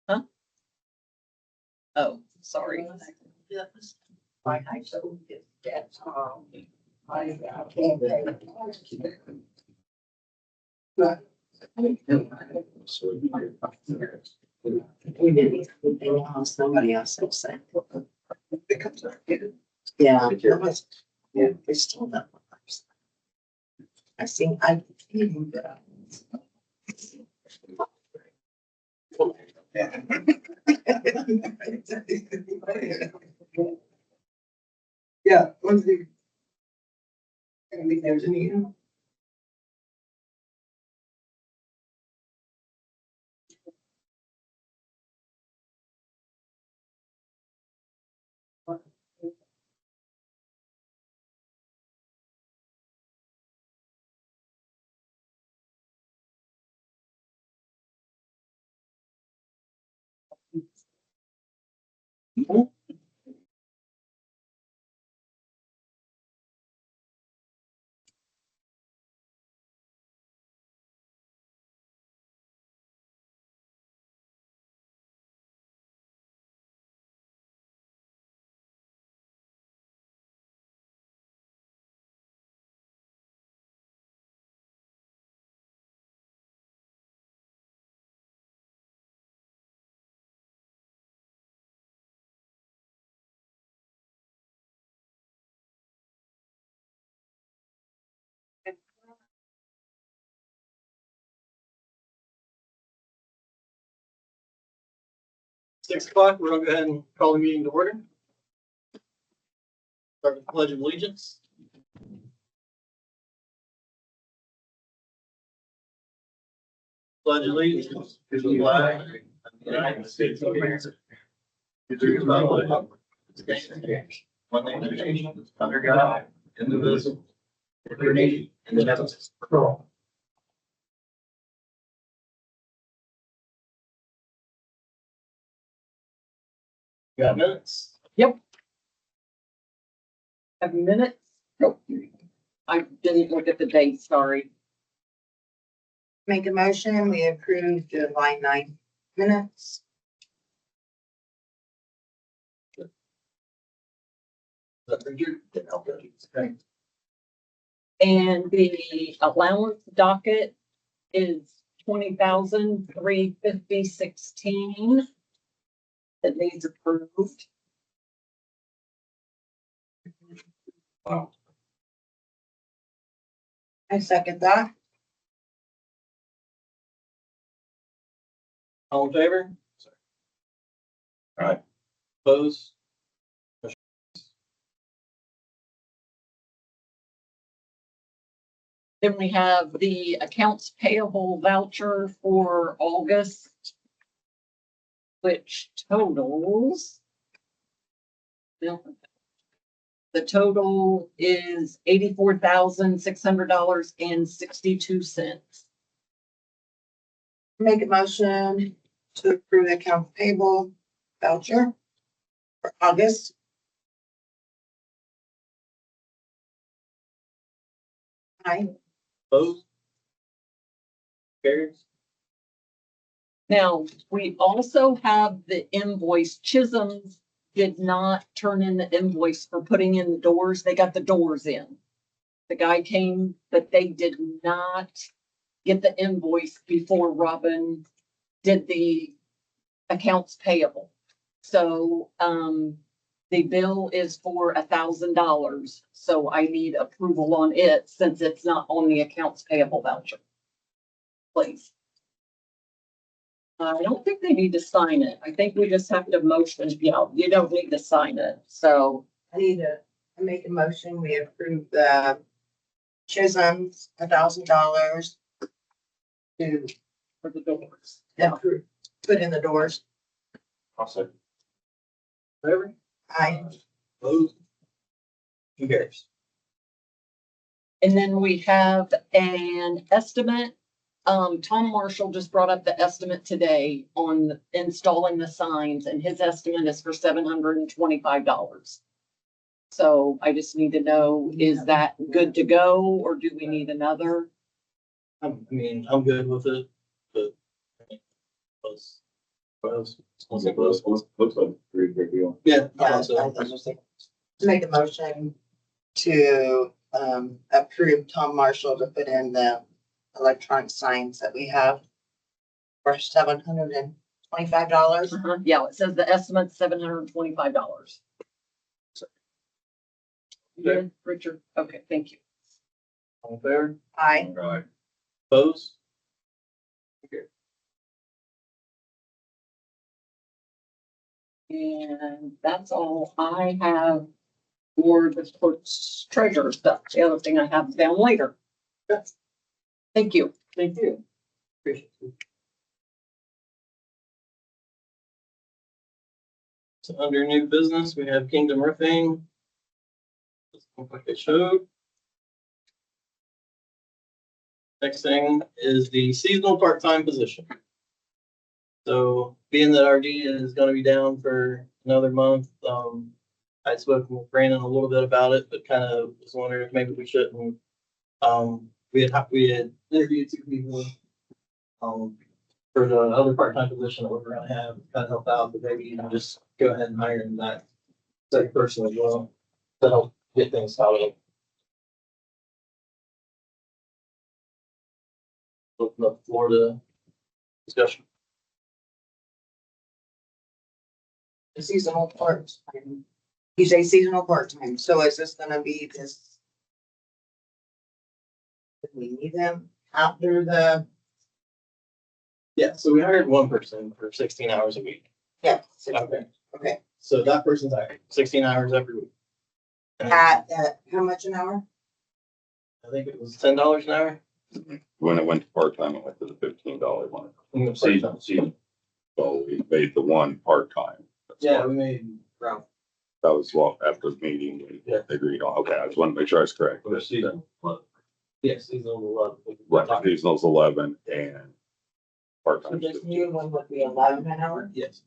Huh? Oh, sorry. Like I told you, that's, I we didn't, they lost, somebody else will say. Yeah. Yeah, they still don't. I seen, I. Yeah, one thing. I think there's an email. Six o'clock, we're gonna go ahead and call the meeting to order. Start with the Pledge of Allegiance. Pledge allegiance to the flag of the United States of America. To the republic for which it stands, one nation, under God, indivisible, with liberty and justice for all. Got minutes? Have minutes? Nope. I didn't look at the date, sorry. Make a motion, we approve July 9th minutes. Okay. And the allowance docket is 20,350.16. That needs approved. Wow. I second that. All in favor? All right. Opposed? Then we have the accounts payable voucher for August, which totals. The total is $84,600.62. Make a motion to approve the account payable voucher for August. Aye. Opposed? Carries. Now, we also have the invoice. Chisholm's did not turn in the invoice for putting in the doors. They got the doors in. The guy came, but they did not get the invoice before Robin did the accounts payable. So, the bill is for $1,000. So I need approval on it since it's not on the accounts payable voucher. Please. I don't think they need to sign it. I think we just have to motion, yeah, you don't need to sign it, so. I need to make a motion, we approve the Chisholm's $1,000 to For the doors. approve, put in the doors. I'll second. Favor? Aye. Opposed? Who cares? And then we have an estimate. Tom Marshall just brought up the estimate today on installing the signs and his estimate is for $725. So I just need to know, is that good to go or do we need another? I mean, I'm good with it, but. Close. Close. Looks like a pretty big deal. Yeah. Yeah, So, to make a motion to, approve Tom Marshall to put in the electronic signs that we have for $725. Yeah, it says the estimate's $725. Good, Richard? Okay, thank you. all fair, Aye. Right. opposed? And that's all I have for the clerk's treasurer stuff. The other thing I have down later. Thank you. Thank you. Appreciate it. So under new business, we have Kingdom Roofing. Doesn't look like it showed. Next thing is the seasonal part-time position. So being that RD is gonna be down for another month, I'd spoken with Brandon a little bit about it, but kind of was wondering if maybe we shouldn't. We had interviewed two people, for the other part-time position that we're gonna have, kind of help out, but maybe you can just go ahead and hire him that second person as well, to help get things started. Open up the floor to discussion. The seasonal part-time. You say seasonal part-time, so is this gonna be this? Do we need them after the, Yeah, so we hired one person for 16 hours a week. yeah, Okay. okay, So that person's hired 16 hours every week. And at, how much an hour? I think it was $10 an hour. When it went to part-time, it went to the $15 one. in the Season, part-time. season. So we made the one part-time. That's Yeah, what- we made around. That was what, after the meeting, we Yeah. agreed on. Okay, I just want to make sure I was correct. Yes, he's on the level. Right, seasonal's 11 and So part-time. this new one would be 11 an hour? Yes.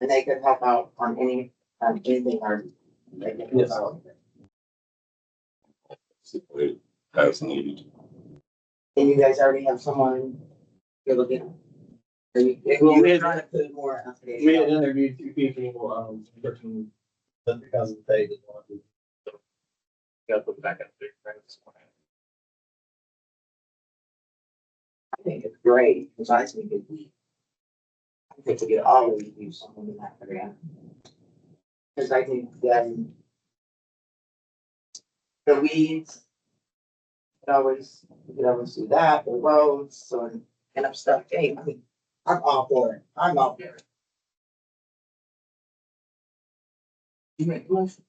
And they could help out on anything or. they could help Yes. out. As needed. And you guys already have someone you're looking at? Are you, Well, we you're had- trying to put more out there? We had interviewed two people, person, but because of the pay, didn't want to. So, got to put it back up there. I think it's great, because I think it'd be. I think we could always use someone in that area. Because I think then. The weeds. You could always do that, the roads, so, and up stuff, hey, I mean, I'm all for it, I'm all for it. You make a motion?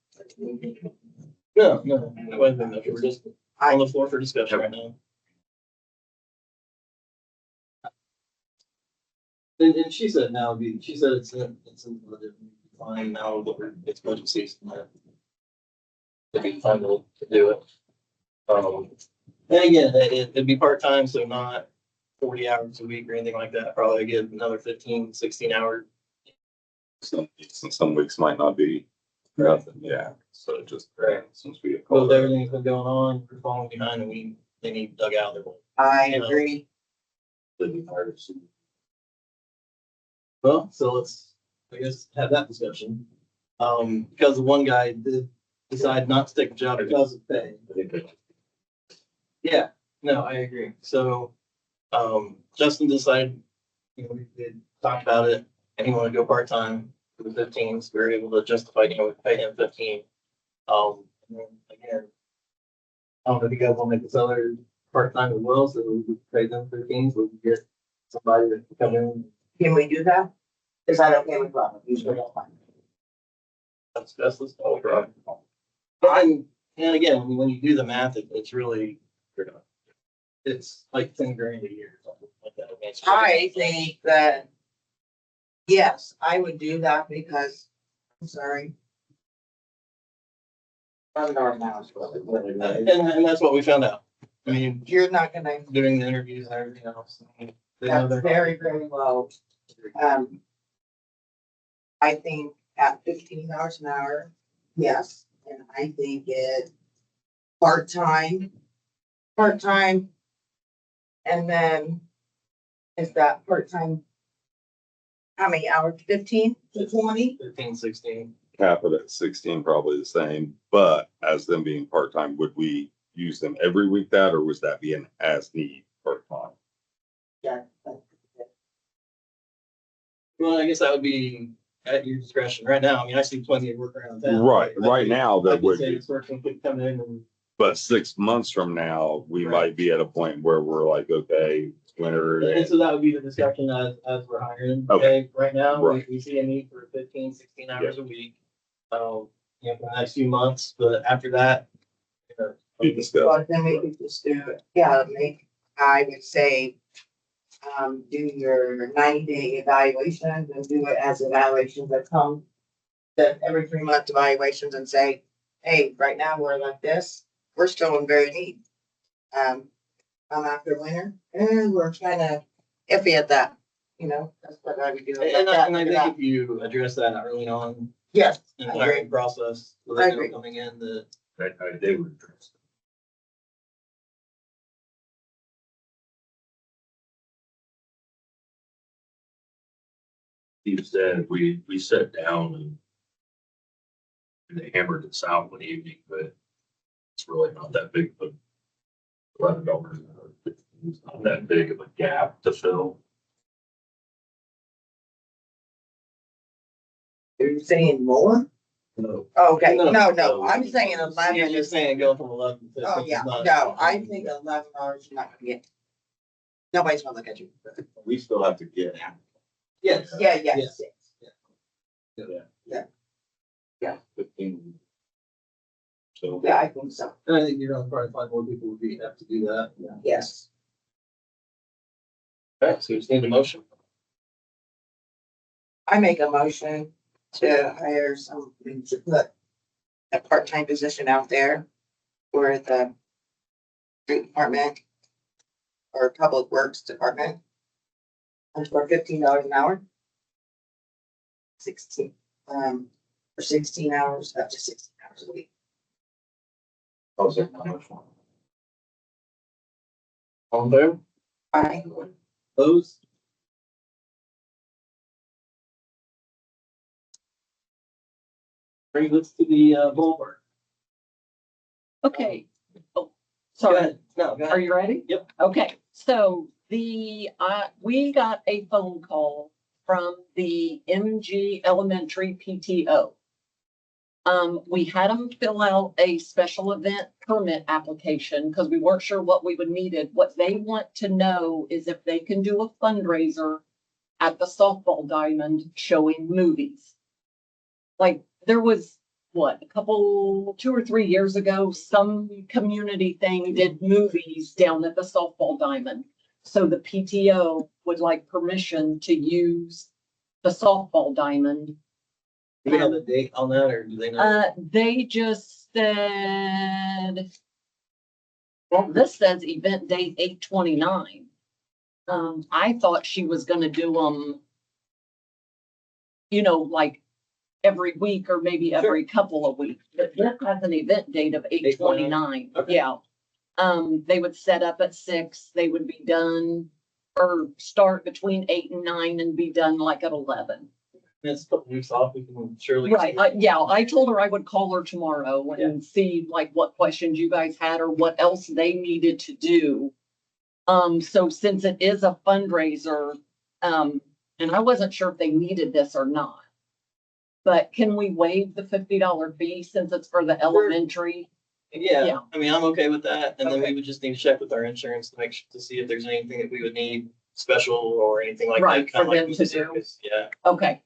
No, it wasn't that. We're just on the floor for discussion right now. And she said now, she said it's in budget, fine now, but it's budget season. It'd be fun to do it. And again, it'd be part-time, so not 40 hours a week or anything like that. Probably get another 15, 16 hours. Some weeks might not be nothing, yeah. So just, Right. since we have. With everything that's been going on, we're falling behind and they need dug out their way. I agree. Well, so let's, I guess, have that discussion. Because the one guy did decide not to take the job because of pay. Yeah, no, I agree. So, Justin decided, we did talk about it and he wanted to go part-time for the 15s. We were able to justify, we pay him 15. And then again, I don't know if you guys want to make this other part-time as well, so we could pay them 15s, we could get somebody that can come in. Can we do that? Is that okay with Robert? You sure don't mind? That's the whole problem. And again, when you do the math, it's really, it's like 10 grand a year. Something like that. I mean, it's- I think that, yes, I would do that because, I'm sorry. I'm not now, And that's what we found out. I mean, you're not gonna, doing the interviews and everything else. I mean, they know that's they're- very, very low. I think at $15 an hour, yes, and I think it part-time. And then is that part-time? How many hours? 15 to 20? 15, 16. Cap it at 16, probably the same, but as them being part-time, would we use them every week that, or was that being as need part-time? Yeah. Well, I guess that would be at your discretion. Right now, I mean, I see plenty of work around town. Right, right now Like that you would said, be, it's working, could come in and. but 6 months from now, we Right. might be at a point where we're like, okay, it's winter. And so that would be the discussion as we're hiring. Okay. Right now, Right. we see a need for 15, 16 hours a week. You know, for the next few months, but after that, you know. Be discussed. Well, then we could just do it, yeah, I would say, do your 90-day evaluations and do it as evaluations that come. That every 3 month evaluations and say, hey, right now we're like this, we're still in very need. Come after winter, and we're kind of iffy at that, that's what I would do. like And that, I like think that. if you address that early on Yes, in I the agree. hiring process, so I they know agree. coming in that. They would address. Steve said, we sat down and they hammered this out one evening, but it's really not that big of $11. It's not that big of a gap to fill. Are you saying more? No. Okay, No. no, I'm saying You're 11 just is, saying go from 11 to. oh, yeah, no, I think $11 you're not gonna get. Nobody's gonna look at you. We still have to get. Yes. Yeah, yes. Yeah. 15. So. Yeah, I think so, And I think you're gonna probably find more people would have to do that. yes. Okay, so you just need a motion. I make a motion to hire somebody to put a part-time position out there for the street department or public works department. And for $15 an hour. 16, for 16 hours, up to 16 hours a week. All in favor? I, Opposed? Brings us to the ballpark. Okay. Oh, Go sorry. ahead. No, go Are ahead. you ready? Yep. Okay, so we got a phone call from the MG Elementary PTO. We had them fill out a special event permit application because we weren't sure what we would needed. What they want to know is if they can do a fundraiser at the softball diamond showing movies. Like there was, what, 2 or 3 years ago, some community thing did movies down at the softball diamond. So the PTO would like permission to use the softball diamond. Do we have a date on that or do they know? They just said, well, this says event date 8/29. I thought she was gonna do them, like every week or maybe every couple of weeks, but this has an event date of 8/29. Okay. Yeah. They would set up at 6, they would be done or start between 8 and 9 and be done like at 11. It's a couple weeks off, we can surely. Right, I told her I would call her tomorrow and see like what questions you guys had or what else they needed to do. So since it is a fundraiser, and I wasn't sure if they needed this or not. But can we waive the $50 fee since it's for the elementary? Yeah, Yeah. I mean, I'm okay with that, and then Okay. we would just need to check with our insurance to make sure, to see if there's anything that we would need special or anything like that. Right, kinda for like them we to did, do. 'cause, yeah, Okay.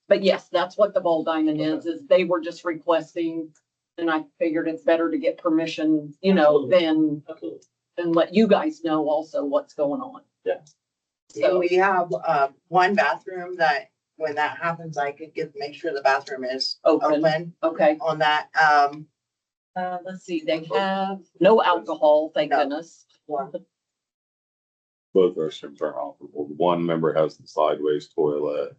But yes, that's what the ball diamond is they were just requesting. And I figured it's better to get permission, than, absolutely. and let you guys know also what's going on. Yeah. so So, we have, one bathroom that, when that happens, I could make sure the bathroom is open, open okay. on that, Let's see, they have no alcohol, thank No. goodness. Both restrooms are operable. One member has the sideways toilet.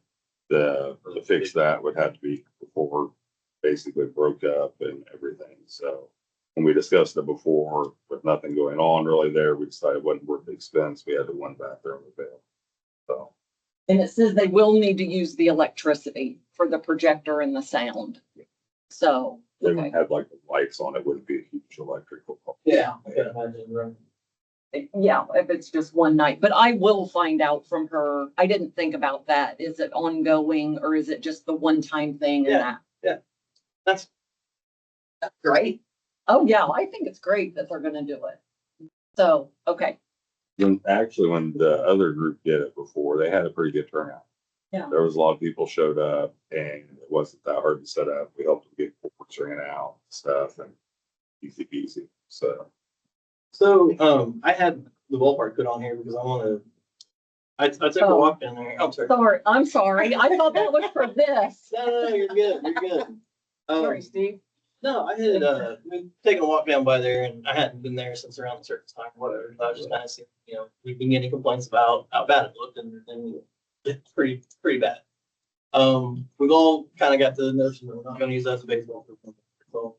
to fix that would have to be before basically broke up and everything. So when we discussed it before, with nothing going on really there, we decided it wasn't worth the expense. We had the one bathroom available. So And it says they will need to use the electricity for the projector and the sound. So, they okay. wouldn't have like the lights on, it wouldn't be a huge electrical. problem. Yeah, I can imagine, right? Yeah, if it's just one night, but I will find out from her. I didn't think about that. Is it ongoing or is it just the one-time thing and that? That's Great. Oh, yeah, I think it's great that they're gonna do it. So, okay, When the other group did it before, they had a pretty good turnout. Yeah. There was a lot of people showed up and it wasn't that hard to set up. We helped them get ports ran out, stuff, and easy peasy. So so, I had the ballpark put on here because I took a Oh. walk down there. I'm sorry. I'm sorry. I thought that was for this. No, you're good, you're good. Sorry, Steve. No, I had, been taking a walk down by there and I hadn't been there since around a certain time, whatever. I was just kind of seeing, you know, we didn't get any complaints about how bad it looked and it's pretty bad. We've all kind of got the notion that we're not gonna use that as a baseball field. So,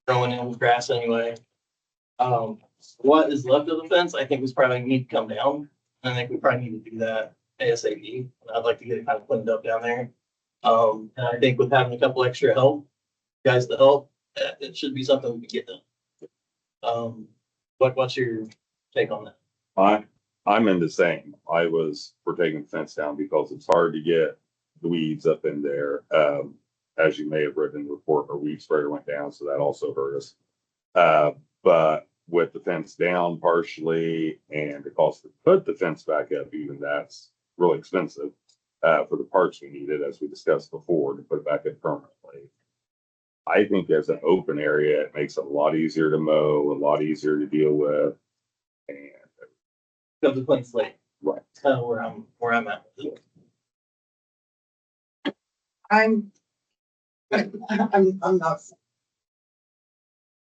throwing in with grass anyway. What is left of the fence, I think was probably need to come down. I think we probably need to do that ASAP. And I'd like to get it kind of cleaned up down there. And I think with having a couple extra guys to help, it should be something we can get done. What's your take on that? I'm in the same. We're taking the fence down because it's hard to get the weeds up in there. As you may have read in the report, our weed sprayer went down, so that also hurt us. But with the fence down partially and the cost to put the fence back up, even that's really expensive. For the parts we needed, as we discussed before, to put it back in permanently. I think as an open area, it makes it a lot easier to mow, a lot easier to deal with. And Comes to clean slate. right, That's kind of where I'm at with it. I'm not.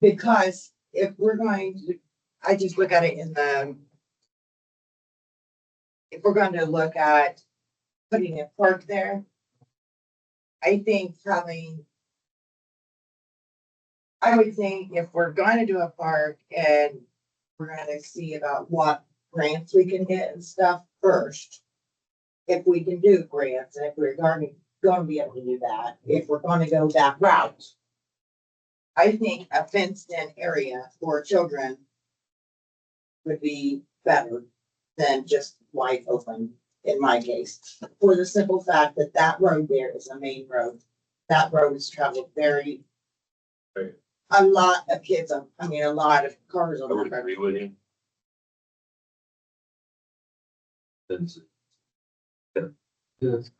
Because if we're going to, I just look at it if we're going to look at putting a park there, I think I would think if we're going to do a park and we're going to see about what grants we can get and stuff first. If we can do grants and if we're going to be able to do that, if we're going to go that route. I think a fenced in area for children would be better than just wide open in my case. For the simple fact that that road there is a main road. That road is traveled very. Right. A lot of kids, a lot of cars I on would the agree road. with you. Fence. Yeah.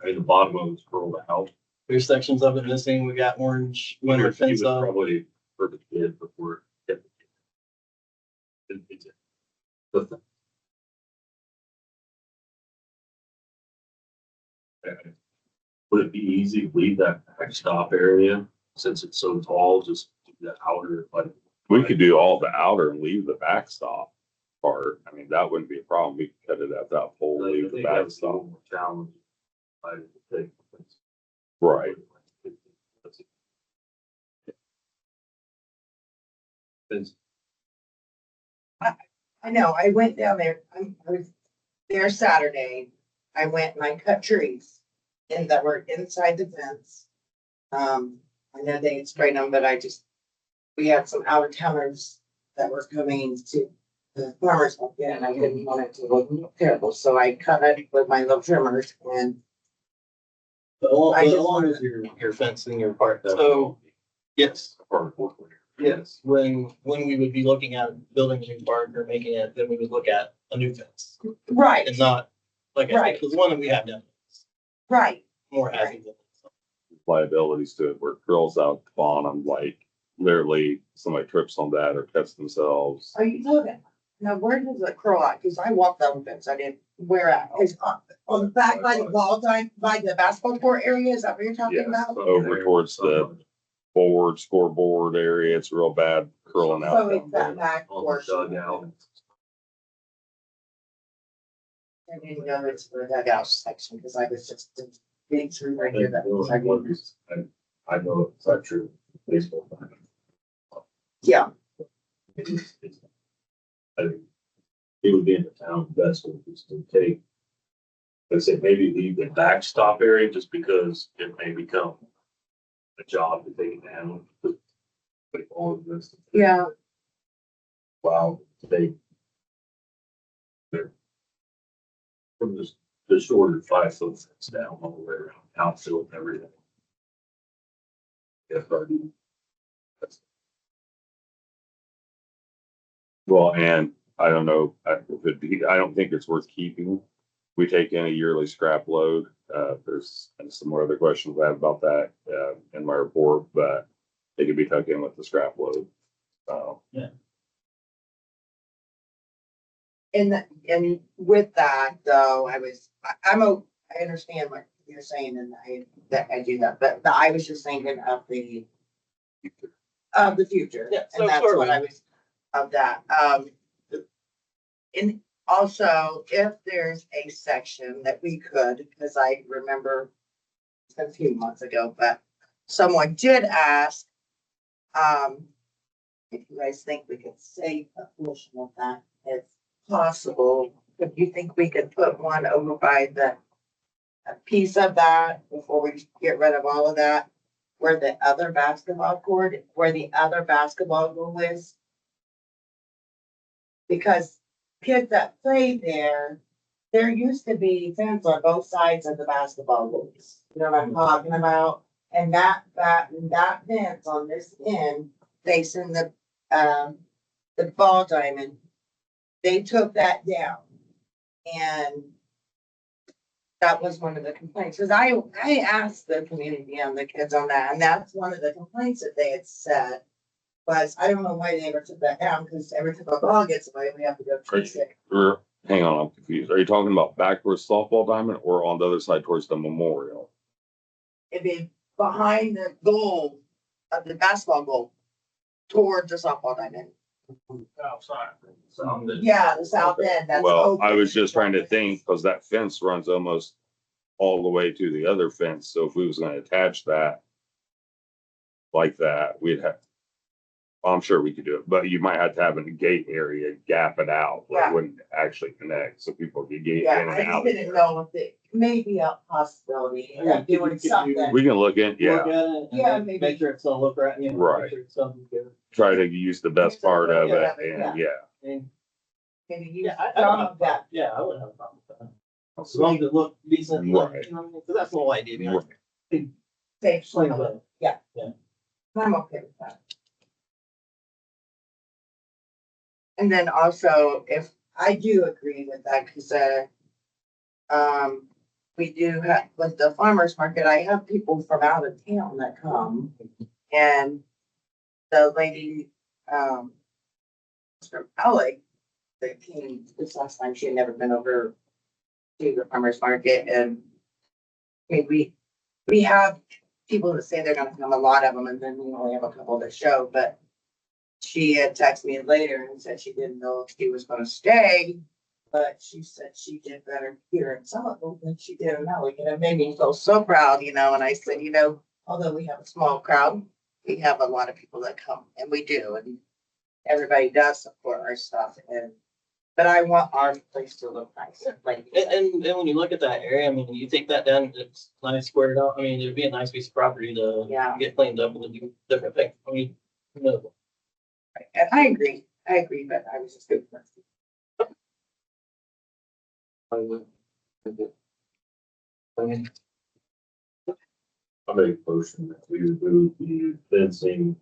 I mean, the bottom of it's curled out. There's sections of it missing. We got orange winter He fence was up. probably for the kid before. The- Would it be easy to leave that backstop area since it's so tall, just do the outer, like? we could do all the outer and leave the backstop part. I mean, that wouldn't be a problem. We could cut it at that pole, I leave the think that's a backstop. little more challenging. I think. Right. It's- I know, I went down there, I was there Saturday. I went and I cut trees that were inside the fence. I know they had sprayed them, but we had some out of towners that were coming to the farmer's market and I didn't want it to look terrible, so I cut it with my little trimmers and I just Along with your fence in your park. So, yes, yes, when we would be looking at building a new park or making it, then we would look at a new fence. right, And not, like I Right. said, because the one that we have now is right. more hazard than. Liabilities to it where it curls out the bottom, like literally somebody trips on that or cuts themselves. Are you talking? Now, where does it curl out? Cause I walked down the fence, I didn't, where at? Cause on the back by the ball time, by the basketball court area, is that what you're talking Yes, about? over towards the forward scoreboard area. It's real bad curling out. So down it's that there. back On the portion. dugout. I didn't know it's for the dugout section, cause I was just big screw right I here that was our neighbors. know it's not true. Baseball. Yeah, I think it would be in the town best interest to take. Let's say maybe leave the backstop area just because it may become a job to take it down. Like all of this. yeah, Wow, they. From the shorter 5 foot fence down all the way around, outfield and everything. Yeah, but Well, and I don't know, I don't think it's worth keeping. We take in a yearly scrap load. There's some more other questions I have about that, in my report, but it could be tucked in with the scrap load. and with that though, I understand what you're saying and I do that, but I was just thinking of the future. Yeah, so And that's sort of. what I was, of that. And also, if there's a section that we could, because I remember a few months ago, but someone did ask, if you guys think we could save a portion of that, if possible, if you think we could put one over by a piece of that before we get rid of all of that, where the other basketball court, where the other basketball goal is. Because kids that play there used to be fence on both sides of the basketball goals. You know what I'm talking about? And that fence on this end facing the ball diamond, they took that down. And that was one of the complaints, because I asked the community and the kids on that, and that's one of the complaints that they had said. Was, I don't know why they ever took that down, because every time a ball gets away, we have to go chase it. Hang on, I'm confused. Are you talking about back towards softball diamond or on the other side towards the memorial? It'd be behind the goal of the basketball goal towards the softball diamond. outside. Yeah, the south end, that's Well, open. I was just trying to think, because that fence runs almost all the way to the other fence, so if we was gonna attach that like that, we'd have, I'm sure we could do it, but you might have to have a gate area, gap it out, where Yeah. it wouldn't actually connect, so people could get in Yeah, and I just out. didn't know if it may be a possibility I mean, of doing could you- something. We can look in, Look yeah, at it. Yeah, and maybe. Make sure it's gonna look right, you know. Right. Make sure it's something good. try to use the best part of it, Yeah. and yeah. And, Maybe use yeah, I some don't of that. yeah, I wouldn't have a problem with that. As long as it looked decent, look, Right. you know what I mean? 'Cause that's the whole idea behind it. Save some Clean of it it. up. Yeah. Yeah. I'm okay with that. And then also, if I do agree with that, because we do have, with the farmer's market, I have people from out of town that come. And the lady, from Alec, that came this last time, she had never been over to the farmer's market, and I mean, we have people that say they're gonna come, a lot of them, and then we only have a couple that show, but she had texted me later and said she didn't know if she was gonna stay, but she said she did better here in Somerville than she did in Alec, and it made me feel so proud, you know, and I said, you know, although we have a small crowd, we have a lot of people that come, and we do, and everybody does support our stuff, but I want our place to look nice, like. And when you look at that area, I mean, you take that down, it's nice squared out. I mean, it'd be a nice piece of property to Yeah. get cleaned up and do different things. I mean, you know, And I agree, but I was just good. I make a motion that we remove the fencing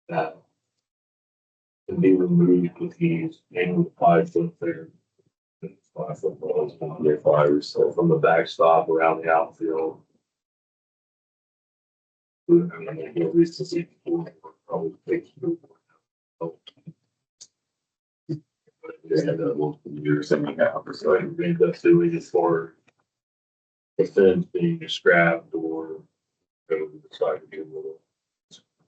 that can be removed with these annual 5 foot there. 5 foot balls, 5 so from the backstop around the outfield. I mean, at least to see people probably take. You're saying half, so I think that's doing it for the fence being scrapped or go to the side to get rid of.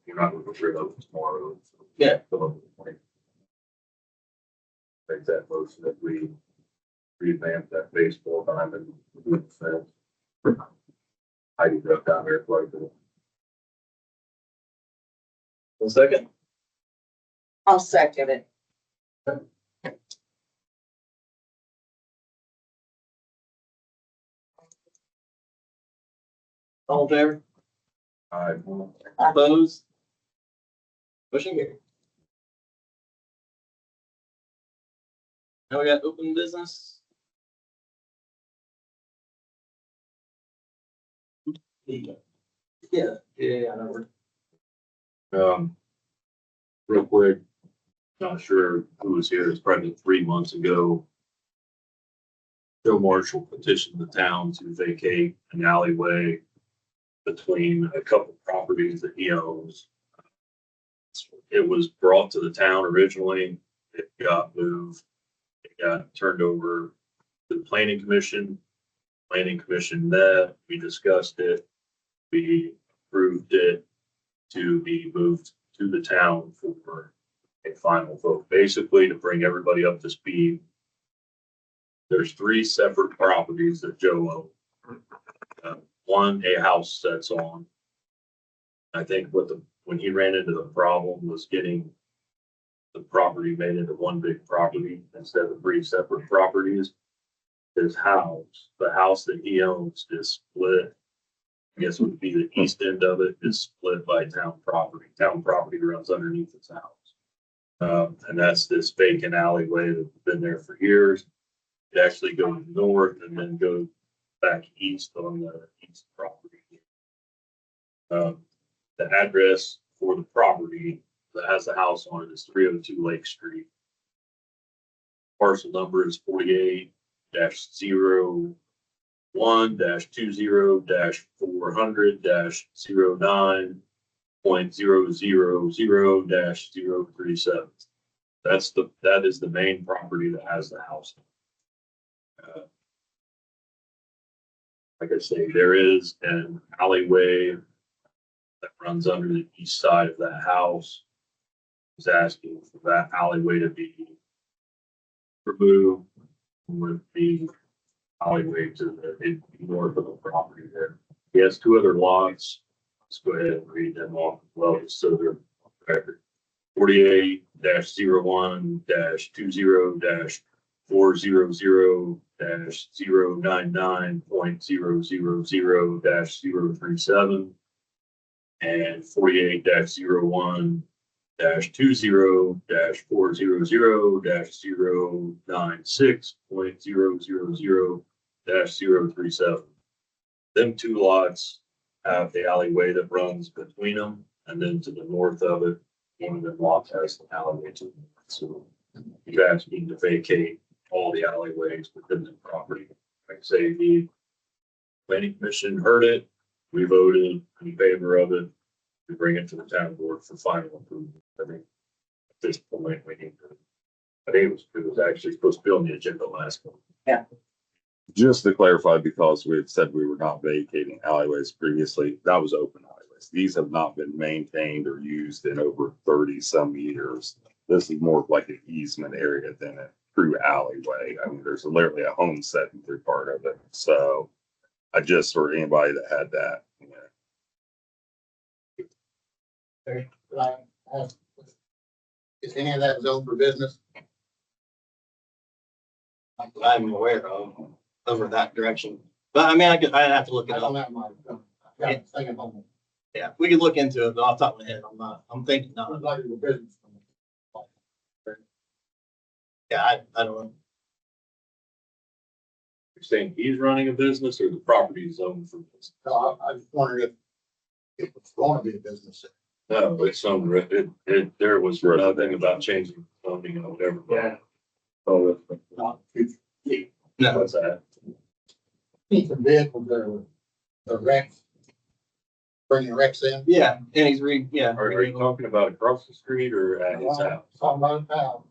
You're not going to get rid of it tomorrow. Yeah. Make that motion that we revamp that baseball diamond with the fence. Heidi drove down there quite a bit. One second. I'll second it. All in favor? I, Opposed? Motion carried. Now we got open business. Yeah, I know. real quick, not sure who was here, it's probably 3 months ago. Joe Marshall petitioned the town to vacate an alleyway between a couple properties that he owns. It was brought to the town originally, it got moved, it got turned over to the planning commission. Planning commission met, we discussed it, we approved it to be moved to the town for a final vote, basically to bring everybody up to speed. There's 3 separate properties that Joe owns. One, a house that's on. I think when he ran into the problem was getting the property made into one big property instead of 3 separate properties. His house, the house that he owns is split. I guess it would be the east end of it is split by town property. Town property runs underneath his house. And that's this vacant alleyway that's been there for years. It actually goes north and then goes back east on the east property. The address for the property that has the house on it is 302 Lake Street. Parcel number is 48-001-20-09.000-037. That is the main property that has the house. Like I say, there is an alleyway that runs under the east side of that house. He's asking for that alleyway to be removed with the alleyway to the north of the property there. He has 2 other lots. Let's go ahead and read them off as well, just so they're on record. 48-010-400-099.000-037 and 48-010-400-096.000-037. Them 2 lots have the alleyway that runs between them, and then to the north of it, one of them lots has the alleyway to the north. So you guys need to vacate all the alleyways within the property. Like I say, the planning commission heard it, we voted in favor of it. We bring it to the town board for final approval. I think at this point, we need to, I think it was actually supposed to be on the agenda last month. Just to clarify, because we had said we were not vacating alleyways previously, that was open alleyways. These have not been maintained or used in over 30 some years. This is more of like an easement area than a true alleyway. I mean, there's literally a home setting through part of it. So I just, for anybody that had that, you know. Is any of that zoned for business? I'm aware of over that direction. But I mean, I'd have to look I it don't up. have my, I got a thing at home. Yeah, we could look into it, but off the top of my head, I'm thinking It's not. like a business. Yeah, I don't know. You're saying he's running a business or the property is owned for business? So I just wondered if it's going to be a business. No, it's some, there was nothing about changing zoning or whatever. Yeah. Oh, Not No, what's that? keep the vehicles there with the wrecks. Bringing wrecks in. yeah, and he's Are you talking about across the street or at his house? Talking about town.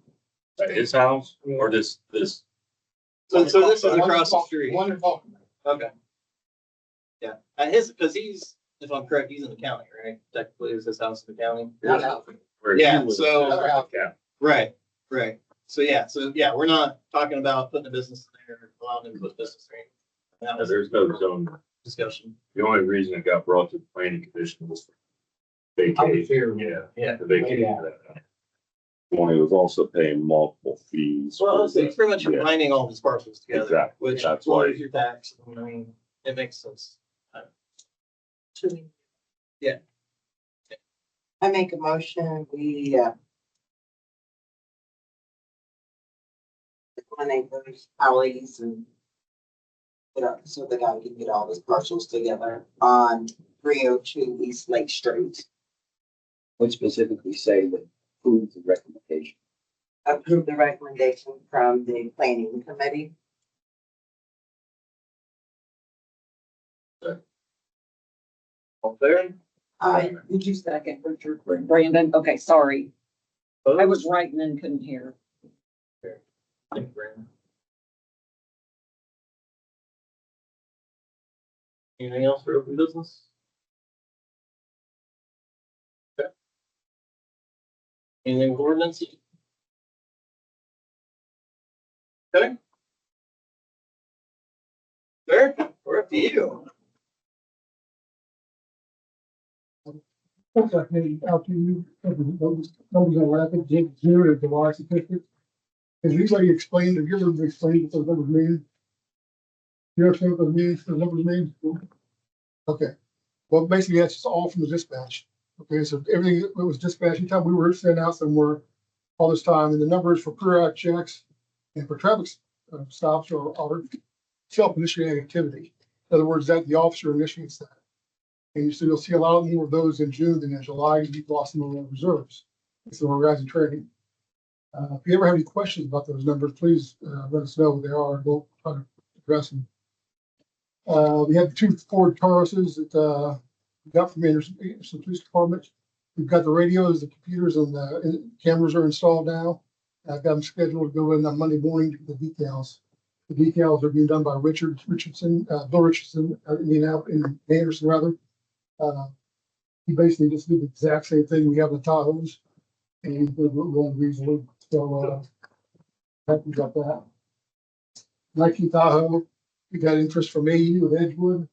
At his house or this? So this is across the street. One you're talking about. Okay. Yeah, because he's, if I'm correct, he's in the county, right? Technically, is his house in the county? Where he Yeah, lives. so- Yeah. Right. So yeah, we're not talking about putting a business there, allowing him to put business there. That was, There's no zone discussion. The only reason it got brought to the planning commission was vacation. Yeah, the vacation. Tony was also paying multiple fees. Well, for it's pretty much Yeah. combining all these parcels together, Exactly. which That's why- lowers your tax. I mean, it makes sense. I make a motion, we, eliminate those alleys and put up, so the guy can get all his parcels together on 302 East Lake Street. Would specifically say that approve the recommendation. Approve the recommendation from the planning committee. All fair? Did you second Richard? Brandon? Okay, sorry. I was writing and couldn't hear. Thank you, Brandon. Anything else for open business? Okay. Anything with ordinance? Okay. Fair, we're up to you. Looks like maybe out to you, those on rapid, zero to July certificate. Has anybody explained, have you ever explained what those numbers mean? You understand what those means, the numbers mean? Okay, well, basically, that's just all from the dispatch. Okay, so everything that was dispatched, anytime we were sent out somewhere all this time, and the numbers for periodic checks and for traffic stops are self-initiated activity. In other words, that the officer initiates that. And so you'll see a lot more of those in June than in July. You've lost them on reserves. So we're guys in training. If you ever have any questions about those numbers, please let us know what they are. We'll try to address them. We have 2 Ford Tauruses that we got from Anderson Police Department. We've got the radios, the computers, and the cameras are installed now. I've got them scheduled to go in on Monday morning to get the decals. The decals are being done by Bill Richardson, in Anderson rather. He basically just did the exact same thing we have in the Tahoes, and we're going reasonably. So, happy about that. 19 Tahoe, we got interest from AE with Edgewood.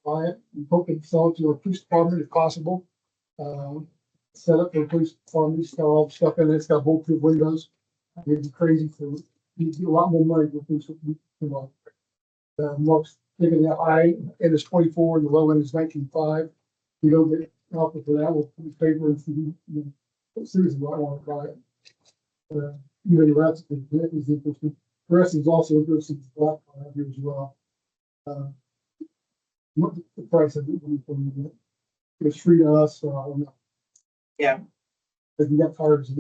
Buy it. I'm hoping to sell it to a police department if possible. Set up for a police department, it's got all the stuff in it, it's got bulletproof windows. It'd be crazy for, you get a lot more money for police. Most thinking that high end is 24 and the low end is 19.5. We don't get offer for that. We'll put paper and Susan might want to buy it. Even the rest is interesting. The rest is also interesting. Black car here as well. What the price of it was free to us, so I don't know. Yeah. If you got cards.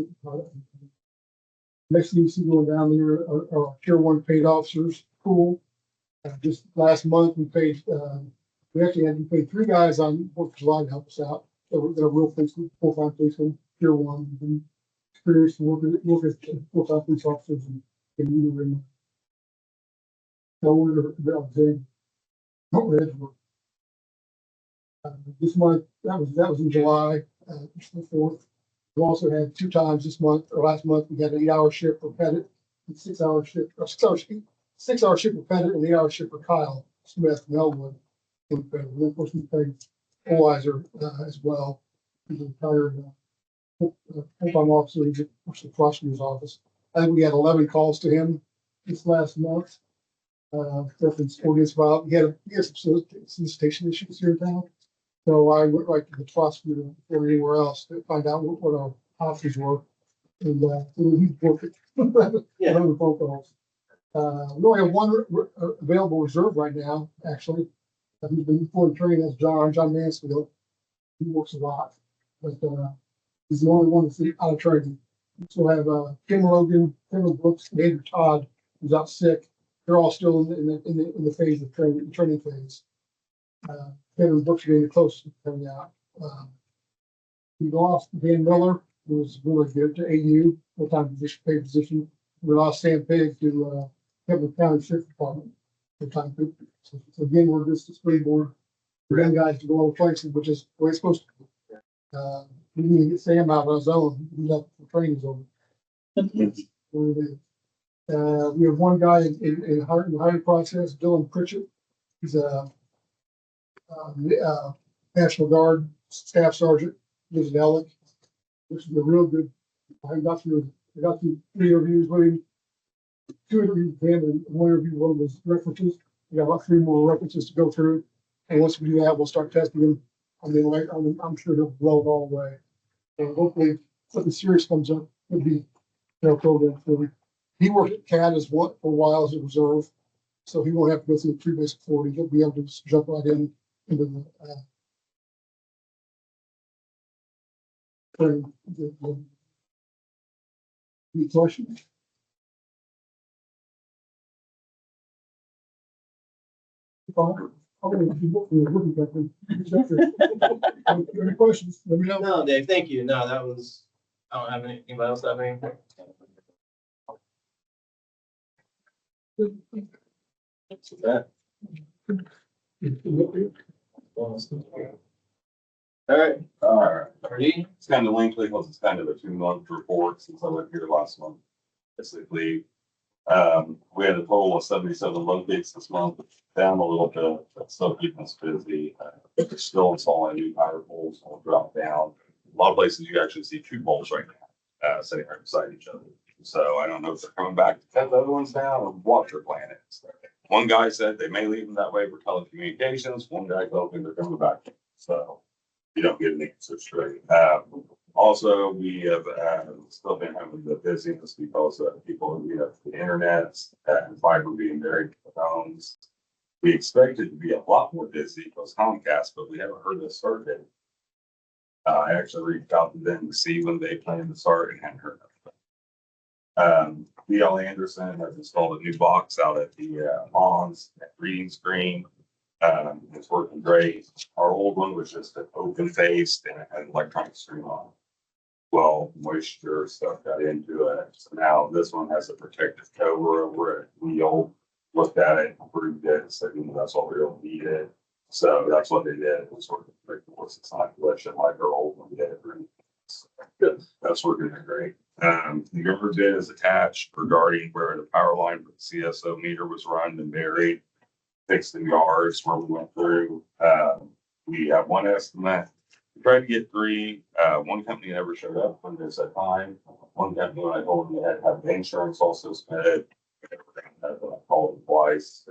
Next thing you see going down there are Tier 1 paid officers pool. Just last month, we paid, we paid 3 guys on 4th of July to help us out. They're real policemen, full-time policemen, Tier 1, and experienced workers, full-time police officers and either in. This month, that was in July, the 4th. We also had 2 times this month, or last month, we had an 8-hour shift for Pettit, and 6-hour shift, or 6-hour shift for Pettit and 8-hour shift for Kyle Smith from Elwood. And of course, we paid Weiser as well. He's a retired full-time officer, he's at the prosecutor's office. I think we had 11 calls to him this last month. Reference ordinance about, he had some solicitation issues here in town. So I went right to the prosecutor or anywhere else to find out what our options were. And he worked it. Yeah. The phone calls. We only have 1 available reserve right now, actually. He's been fully trained as John Mansfield. He works a lot, but he's the only one that's out of training. So I have Kim Logan, Tim Brooks, and Andrew Todd, who's out sick. They're all still in the phase of training phase. Kevin Brooks getting the close to coming out. We lost Dan Miller, who was really good to AU, full-time position, paid position. We lost Sam Pig to Kevin County Sheriff's Department, full-time. So again, we're just a springboard for young guys to go all the places, which is the way it's supposed to be. We need to get Sam out on his own. He left the training's over. We have 1 guy in the hiring process, Dylan Pritchett. He's a National Guard Staff Sergeant, Liz Alec, which is a real good. I got through 3 interviews with him. 2 interviews with him and 1 interview, 1 was references. We got about 3 more references to go through. And once we do that, we'll start testing him. I mean, like, I'm sure he'll blow it all away. And hopefully something serious comes up, it'll be, program for him. He worked at CAD for a while as a reserve. So he won't have to go through the 3 basic 40. He'll be able to just jump right into the, training. Any questions? Any questions? Let me know. No, Dave, thank you. No, that was, I don't have anybody else have anything. All right, All right. Ready? It's kind of lengthy because it's kind of a 2-month report since I went here last month. Basically, we had a total of 77 locates this month, down a little bit, but still keeping us busy. We're still installing new power poles, will drop down. A lot of places you actually see 2 poles right now, sitting right beside each other. So I don't know if they're coming back to cut the other ones down or what their plan is. One guy said they may leave them that way for telecommunications. One guy told me they're coming back. So you don't get an answer straight. Also, we have still been having the busyness because people, the internet and fiber being buried in the phones. We expected to be a lot more busy because Comcast, but we haven't heard the start date. I actually reached out to them to see when they plan to start and hadn't heard nothing. B.L. Anderson has installed a new box out at the ponds, reading screen. It's working great. Our old one was just an open faced and it had an electronic screen on. Well, moisture stuff got into it. So now this one has a protective cover over it. We all looked at it, approved it, said, that's what we really needed. So that's what they did. It was working great for us. It's not glitching like our old one did. Good. That's working great. The government bid is attached regarding where the power line for the CSO meter was run and buried. Fixed the yards where we went through. We have 1 estimate. We tried to get 3. 1 company never showed up when there's a time. 1 company, when I told them they had to have the insurance also submitted. I called them twice.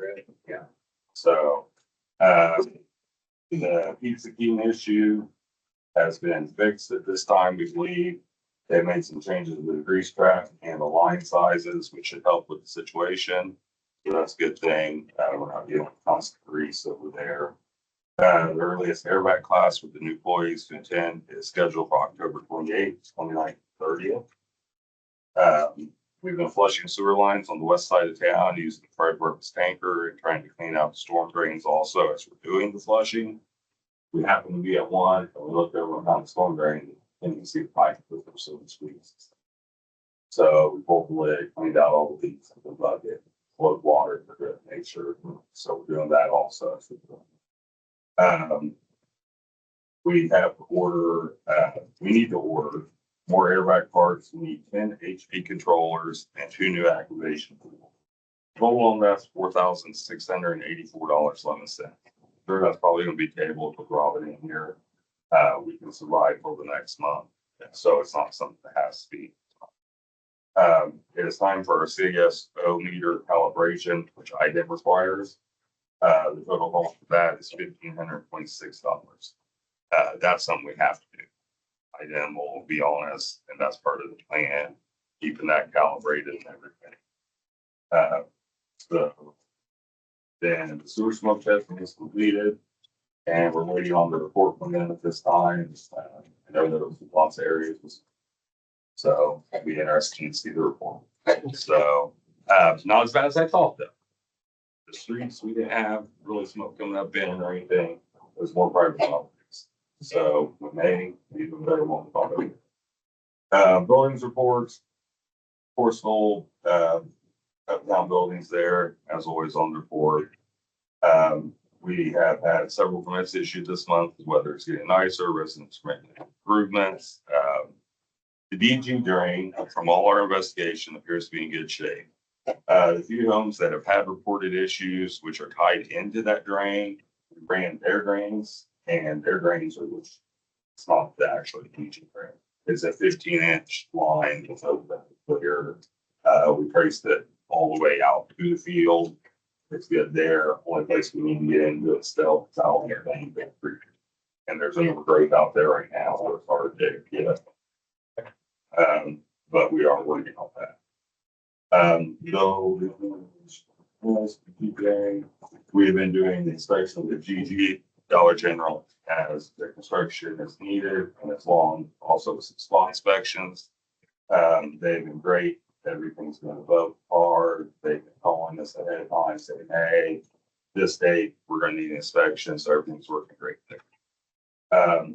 Yeah. So, the pizza keying issue has been fixed at this time, we believe. They made some changes to the grease trap and the line sizes, which should help with the situation. So that's a good thing. We're not dealing with constant grease over there. The earliest airbag class with the new employees to attend is scheduled for October 28th, 29th, 30th. We've been flushing sewer lines on the west side of town using the fire department's tanker and trying to clean out the storm drains also as we're doing the flushing. We happen to be at one, and we looked over and found the storm drain and you can see the pipe with the sewer squeeze. So we pulled the lid, cleaned out all the leaks in the bucket, flowed water for good nature. So we're doing that also. We have to order, we need to order more airbag parts. We need 10 HP controllers and 2 new activation tools. Total on that's $4,684.11. Sure, that's probably going to be tabled with Robin in here. We can survive for the next month. So it's not something that has to be. It is time for our CSO meter calibration, which IDEM requires. The total cost for that is $1,526. That's something we have to do. IDEM will be on us, and that's part of the plan, keeping that calibrated and everything. So then the sewer smoke testing is completed, and we're waiting on the report from them at this time. I know there was lots of areas, so it'll be interesting to see the report. So not as bad as I thought, though. The streets, we didn't have really smoke coming up in or anything. It was more private properties. So we may even better one thought of it. Buildings reports, Forceful, uptown buildings there, as always on the report. We have had several permits issued this month. The weather is getting nicer, residents are making improvements. The DG drain, from all our investigation, appears to be in good shape. The few homes that have had reported issues, which are tied into that drain, ran their drains, and their drains are, which it's not the actually PG drain. It's a 15-inch line with open clear. We traced it all the way out to the field. It's good there. Only place we need to get into it still is out here. And there's an overgrowth out there right now, so it's hard to get. But we are working on that. We've been doing the inspection with GG Dollar General as the construction is needed and it's long, also some spot inspections. They've been great. Everything's been above par. They've been calling us ahead of time saying, hey, this date, we're gonna need an inspection, so everything's working great there.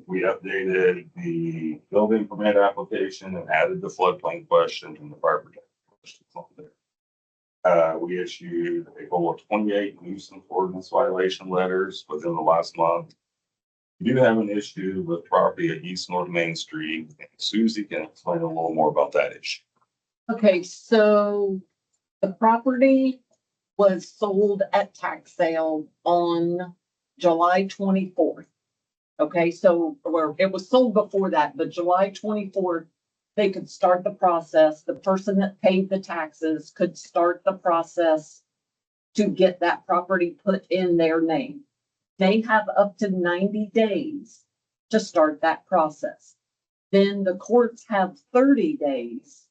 We updated the building permit application and added the floodplain question and the fire protection questions on there. We issued a total of 28 nuisance ordinance violation letters within the last month. We do have an issue with property at East North Main Street. And Susie can explain a little more about that issue. Okay, so the property was sold at tax sale on July 24th. Okay, so where it was sold before that, but July 24th, they could start the process. The person that paid the taxes could start the process to get that property put in their name. They have up to 90 days to start that process. Then the courts have 30 days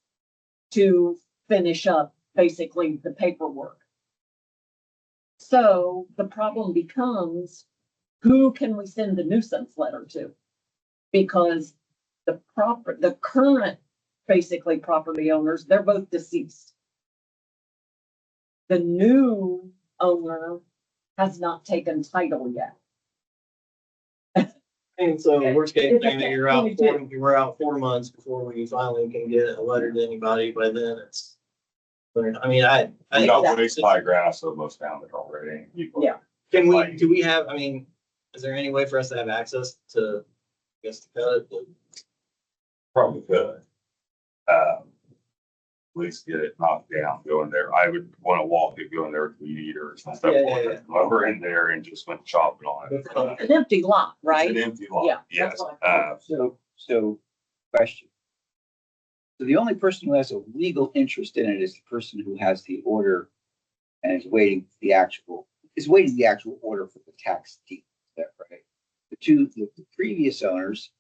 to finish up basically the paperwork. So the problem becomes, who can we send the nuisance letter to? Because the current basically property owners, they're both deceased. The new owner has not taken title yet. And so worst case, It's scenario, you're out 4 months before we finally can get a letter to anybody. By then it's, I mean, I We think got that's- waste high grass almost down it already. Yeah. Can we, do we have, I mean, is there any way for us to have access to, I guess, to cut it? Probably could. At least get it knocked down, go in there. I would want to walk it, go in there with weed eater or something. Yeah. Come over in there and just went chopping on it. An empty lot, right? It's an empty lot, Yeah, yes. that's what I So question. So the only person who has a legal interest in it is the person who has the order and is waiting the actual order for the tax deed. Is that right? The previous owners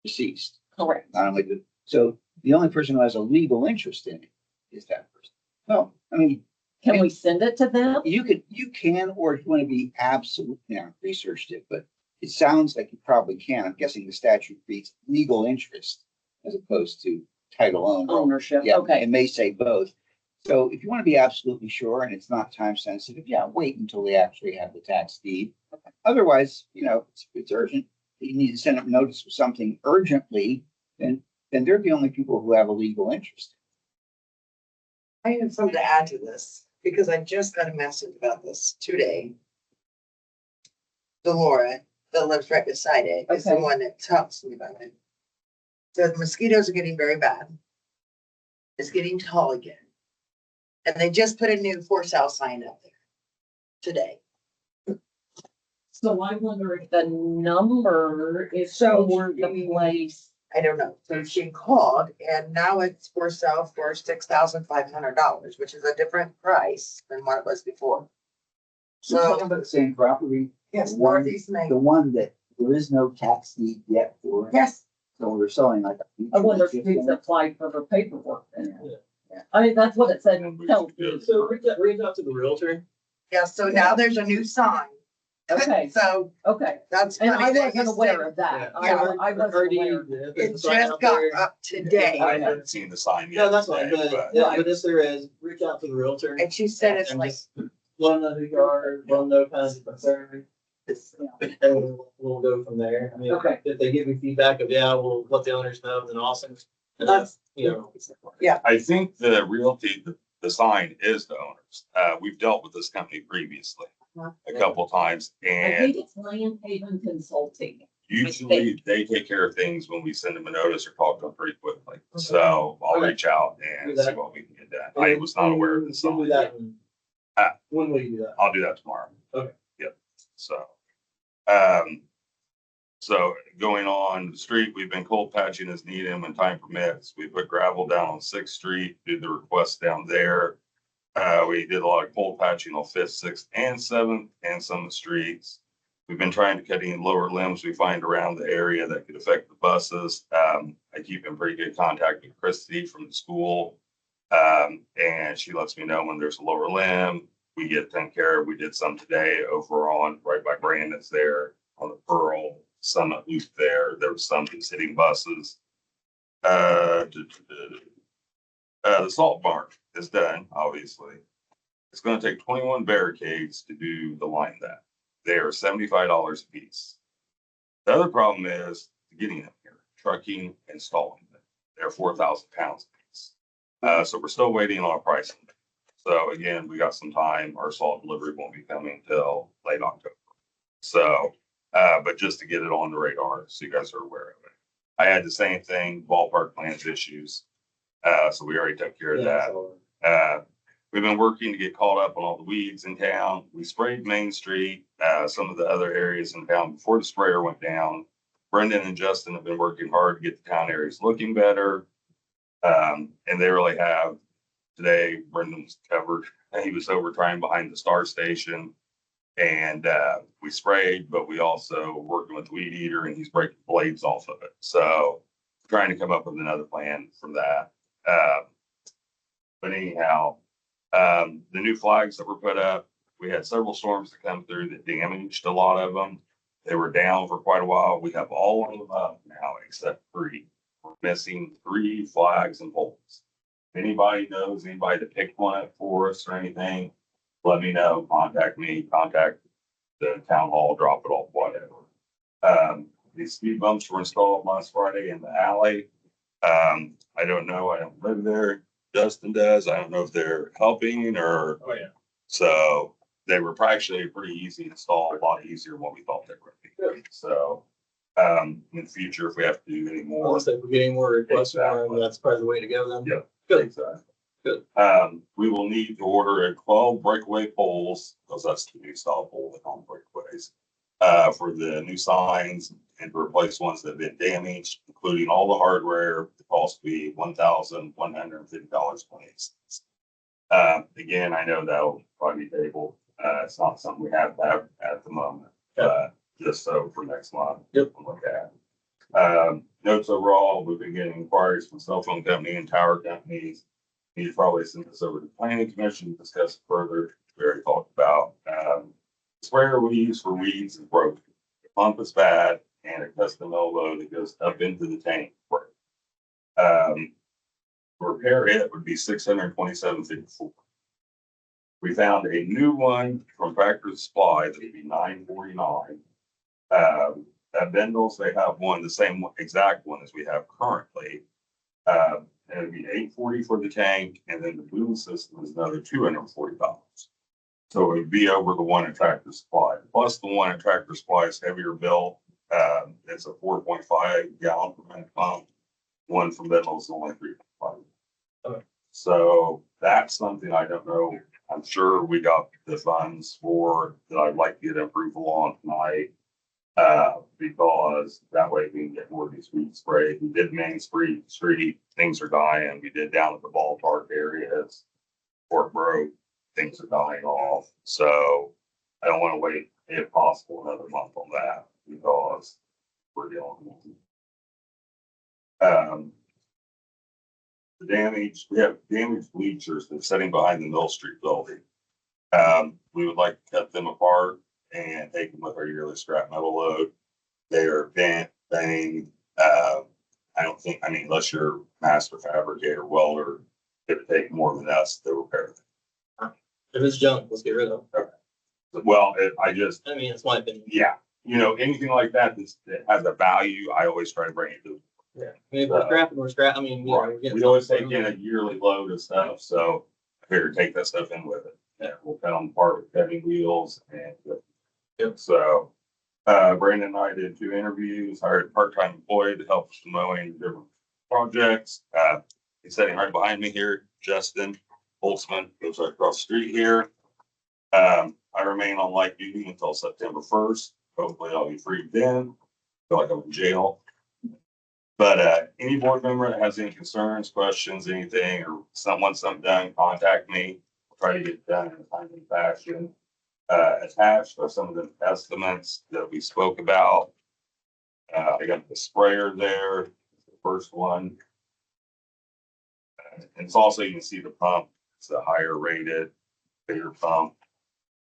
deceased, Correct. not only so the only person who has a legal interest in it is that person. Well, I mean, Can we send it to them? you can, or if you want to be absolute, researched it, but it sounds like you probably can. I'm guessing the statute reads legal interest as opposed to title owned. Ownership, Yeah, okay. it may say both. So if you want to be absolutely sure and it's not time sensitive, yeah, wait until they actually have the tax deed. Otherwise, it's urgent. You need to send up notice of something urgently, then they're the only people who have a legal interest. I have something to add to this, because I just got a message about this today. Delora, that lives right beside it, is the Okay. one that talks to me about it. So the mosquitoes are getting very bad. It's getting tall again. And they just put a new for sale sign up there today. So I wonder if the number is So- for the place. I don't know. So she called and now it's for sale for $6,500, which is a different price than what it was before. We're talking So, about the same property, yes, the one- Northeast Main. the one that there is no tax deed yet for. Yes, So they're selling like. I wonder if she's applied for her paperwork then. Yeah. I mean, that's what it said. Tell me. So reach out to the realtor. yeah, so now there's a new sign. Okay, So okay. that's And funny I that you wasn't aware said- of that. Yeah. I wasn't aware. It just got up today. I haven't seen the sign yet. No, that's fine, today, but if there is, reach out to the realtor. And she said it's And like, just let them know who you are, let them know kind of the concern. And we'll go from there. I mean, Okay. if they give me feedback of, yeah, we'll let the owners know, then awesome. And that's, I think the realty, the sign is the owners. We've dealt with this company previously a couple times I and think it's Land Haven Consulting. usually they take care of things when we send them a notice or talk to them pretty quickly. So I'll Okay. reach out and see what we can get done. I was not aware of the We'll do sign. that in- Ah. When will you do that? I'll do that tomorrow. So going on the street, we've been cold patching as needed when time permits. We put gravel down on Sixth Street, did the request down there. We did a lot of cold patching on Fifth, Sixth, and Seventh, and some of the streets. We've been trying to cut any lower limbs we find around the area that could affect the buses. I keep in pretty good contact with Christy from the school. And she lets me know when there's a lower limb. We get taken care of. We did some today over on right by Brandon's there on the Pearl Summit Loop there. There was some just hitting buses. The salt barn is done, obviously. It's going to take 21 barricades to do the line that. They are $75 a piece. The other problem is getting them here, trucking, installing them. They're 4,000 pounds a piece. So we're still waiting on our pricing. So again, we got some time. Our salt delivery won't be coming till late October. So, but just to get it on the radar, so you guys are aware of it. I had the same thing, ballpark plans issues. So we already took care of that. We've been working to get caught up on all the weeds in town. We sprayed Main Street, some of the other areas in town before the sprayer went down. Brendan and Justin have been working hard to get the town areas looking better. And they really have. Today, Brendan was covered. He was over trying behind the Star Station. And we sprayed, but we also working with Weed Eater and he's breaking blades off of it. So trying to come up with another plan for that. But anyhow, the new flags that were put up, we had several storms that come through that damaged a lot of them. They were down for quite a while. We have all of them up now except 3. We're missing 3 flags and poles. If anybody knows anybody to pick one up for us or anything, let me know. Contact me, contact the town hall, drop it off, whatever. These speed bumps were installed last Friday in the alley. I don't know. I don't live there. Justin does. I don't know if they're helping or. Oh, yeah. So they were actually pretty easy to install, a lot easier than what we thought they were going to be. So in the future, if we have to do any more. Unless if we're getting more requests for them, that's probably the way to go then. Yeah. Good. Exactly. Good. We will need to order 12 breakaway poles, because that's the new style pole that on breakaways, for the new signs and to replace ones that have been damaged, including all the hardware. The cost will be $1,150.28. Again, I know that'll probably be tabled. It's not something we have to have at the moment, just so for next month. Yep. We'll look at. Notes overall, we've been getting inquiries from cell phone company and tower companies. Need to probably send this over to the planning commission to discuss further. We already talked about, sprayer we use for weeds is broken. The pump is bad and a custom elbow that goes up into the tank. Broke. To repair it would be $627.54. We found a new one from Tractor Supply that would be $949. At Bendel's, they have one, the same exact one as we have currently. And it'd be $840 for the tank, and then the boom system is another $240. So it would be over the one at Tractor Supply. Plus the one at Tractor Supply is heavier built. It's a 4.5 gallon per minute pump. One from Bendel's is only 3.5. Okay. So that's something I don't know. I'm sure we got the funds for that I'd like to get approval on tonight. Because that way we can get more of these weed sprayed. We did Main Street, things are dying. We did down at the ballpark areas, Fort Broke, things are dying off. So I don't want to wait, if possible, another month on that because we're dealing with the damage. We have damaged bleachers that's sitting behind the Mill Street building. We would like to cut them apart and take them with our yearly scrap metal load. They are bent, banged. I don't think, unless you're a master fabricator, welder, it would take more than us to repair them. if it's junk, let's get rid of it. Well, It's my opinion. yeah, anything like that that has a value, I always try to bring it to. Yeah. If we're scrapping, we're scrap. Right. We always take in a yearly load of stuff, so I figured take that stuff in with it. Yeah, we'll cut them apart with cutting wheels and. Yep. So, Brandon and I did 2 interviews, hired a part-time employee to help us mowing different projects. He's sitting right behind me here, Justin Holtzman, goes right across the street here. I remain on light duty until September 1st. Hopefully I'll be free then. Feel like I'm in jail. But, any board member that has any concerns, questions, anything, or wants something done, contact me. I'll try to get it done in a timely fashion. Attached are some of the estimates that we spoke about. I got the sprayer there, the first one. And it's also, you can see the pump, it's the higher rated, bigger pump.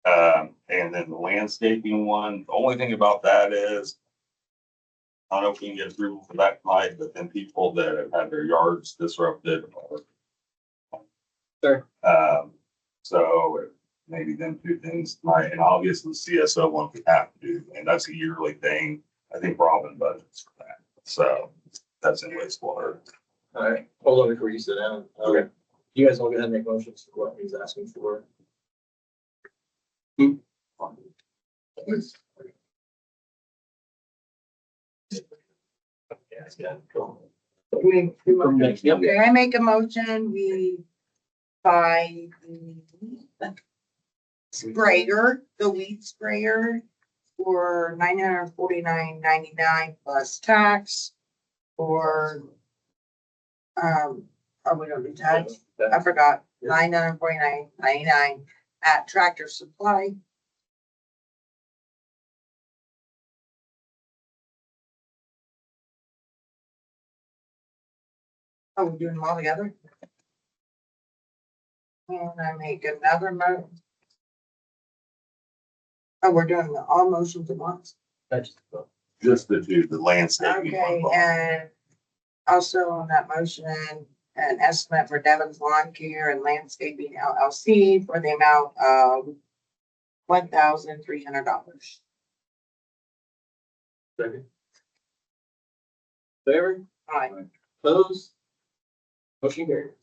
And then the landscaping one, the only thing about that is, I don't know if we can get approval for that tonight, but then people that have had their yards disrupted are. Sure. So maybe them two things tonight, and obviously CSO one we have to do, and that's a yearly thing. I think Robin budgets for that, so that's in wastewater. All right, hold on before you sit down. Okay. You guys want to go ahead and make motions for what he's asking for? Yeah, cool. Yep. Okay, I make a motion, we buy the sprayer, the weed sprayer for $949.99 plus tax for, oh, we don't do tax. I forgot, $949.99 at Tractor Supply. Oh, we're doing them all together? And I make another oh, we're doing the all motions at once. Just the two, the landscaping. Okay, one. and also on that motion, an estimate for Devon's Lawn Care and Landscaping LLC for the amount of $1,300. Second. Favor? Aye. Opposed? Motion carries.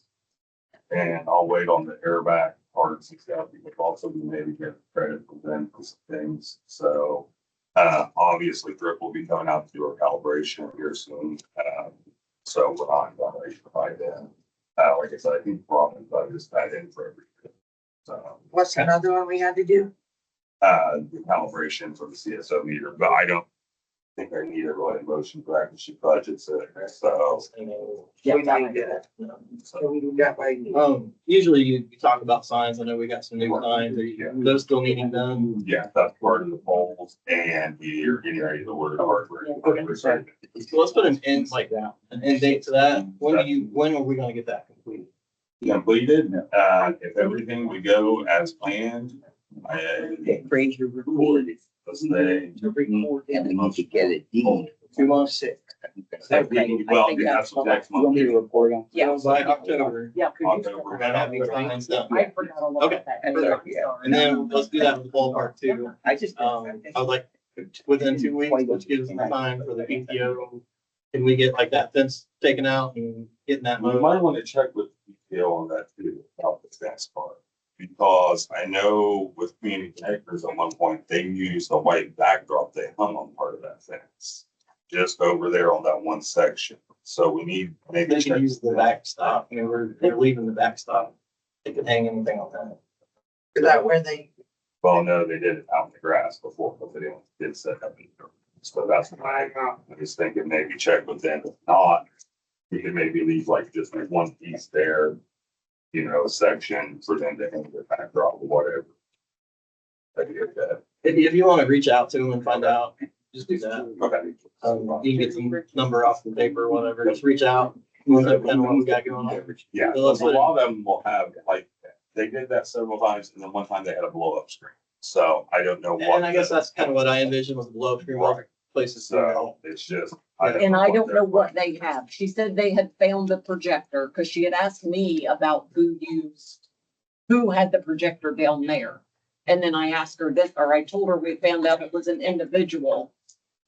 And I'll wait on the airback parts and stuff, because also we maybe get credit for them for some things, so. Obviously Trip will be coming out to do our calibration here soon, so we're on calibration by then. Like I said, I think Robin budgets that in for every year. So, What's another one we had to do? the calibration for the CSO meter, but I don't think I need a really motion for that, because she budgets it, so. We need to get it. So we do that by. Usually you talk about signs. I know we got some new signs. Are those still needing done? Yeah, that's part of the polls, and we're getting ready to order the hardware. So let's put an end, like that, an end date to that. When are we gonna get that complete? Completed, if everything would go as planned, I, Fraser recorded let's say. to record and then you could get it deed. 2 months. Well, that's next You want me to month. report on? Yeah. By October, Yeah. October. we're gonna have these signs done. I forgot all about Okay. that. Yeah. And then let's do that with the ballpark too. I just. I would like, within 2 weeks, which gives them time for the PTO. Can we get like that fence taken out and getting that We mowed? might want to check with detail on that too, about the fence part. Because I know with community connectors at one point, they used a white backdrop they hung on part of that fence. Just over there on that one section, so we need maybe. They check can use the backstop. I mean, they're leaving the backstop. They can hang anything on that. Is that where they, Well, no, they did it out in the grass before, but they did set up. So that's why I was thinking maybe check with them. If not, we could maybe leave like just like one piece there, you know, a section for them to hang their backdrop or whatever. I could get that. If you want to reach out to them and find out, just do that. Okay. You can get some number off the paper, or whatever. Just reach out. We'll know kind of what we got going on. Yeah, So let's a lot of them will have like, they did that several times, and then one time they had a blow up screen. So I don't know what. And I guess that's kind of what I envisioned was the blow up screen Right. places. So it's just. And I don't know what they're- they have. She said they had found the projector, because she had asked me about who had the projector down there. And then I asked her this, or I told her we found out it was an individual.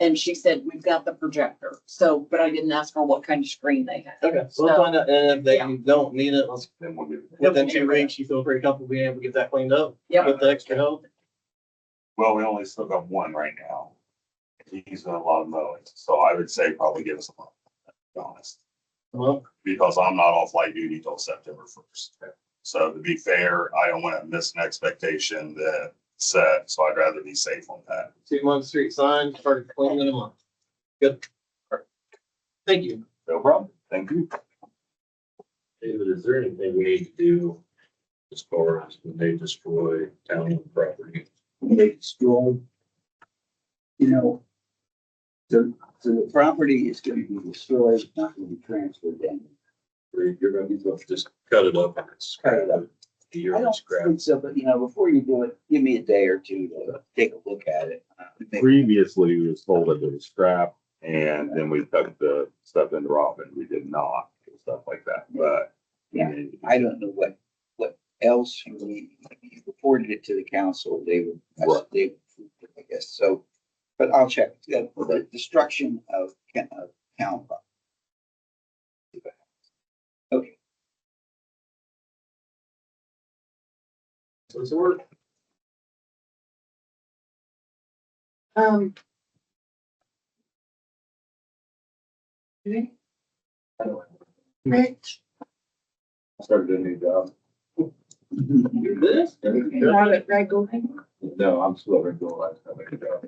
And she said, we've got the projector. So, but I didn't ask her what kind of screen they had. Okay, so we'll find out. And if they don't need it, let's, Then we'll get. within 2 weeks, you feel pretty comfortable being able to get that cleaned up Yep. with the extra help. Well, we only still got one right now. He's doing a lot of mowing, so I would say probably give us a month, to be honest, Well, because I'm not off light duty till September 1st. So to be fair, I don't want to miss an expectation that set, so I'd rather be safe on that. 2 month street sign, started cleaning in a month. Good. Thank you. No problem. Thank you. David, is there anything we need to do as far as when they destroy town property? They destroy, you know, so the property is gonna be destroyed, not gonna be transferred in. Or you're gonna be able to just cut it up and it's Cut it up. You're I don't scrap. think so, but you know, before you do it, give me a day or two to take a look at it. Previously, we was told that it was scrap, and then we took the stuff into Robin. We did not, and stuff like that, but. Yeah, I don't know what else you reported it to the council, they would, Right. they, I guess, so. But I'll check, the destruction of town property. Okay, So it's work. Rich, Started a new job. You're good? not at regular, No, I'm still a regular lifestyle. Make a job.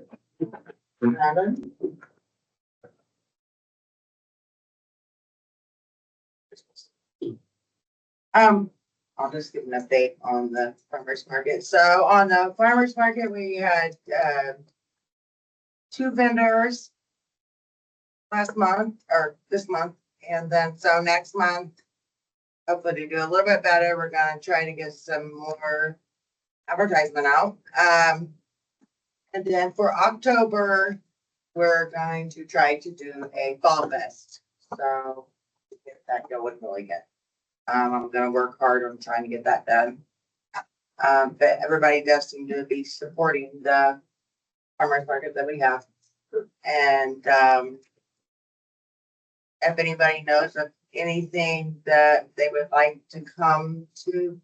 Robin? I'll just give an update on the farmer's market. So on the farmer's market, we had, 2 vendors last month or this month. And then, so next month, hopefully to do a little bit better, we're gonna try to get some more advertisement out. And then for October, we're going to try to do a fall fest. So to get that going really good. I'm gonna work hard on trying to get that done. But everybody does seem to be supporting the farmers market that we have. And, if anybody knows of anything that they would like to come to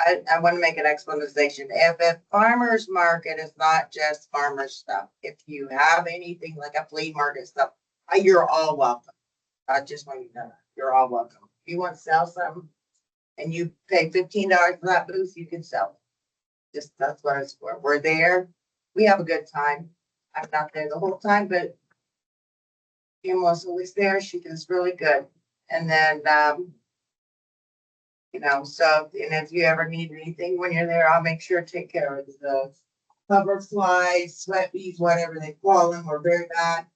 I want to make an explanation. If a farmer's market is not just farmer stuff, if you have anything like a flea market stuff, you're all welcome. I just want you to know, that. You're all welcome. If you want to sell something and you pay $15 for that booth, you can sell it. Just, that's what it's for. We're there. We have a good time. I'm not there the whole time, but Kim was always there. She does really good. And then, you know, so, and if you ever need anything when you're there, I'll make sure to take care of the cover flies, sweat bees, whatever they call them, were very bad.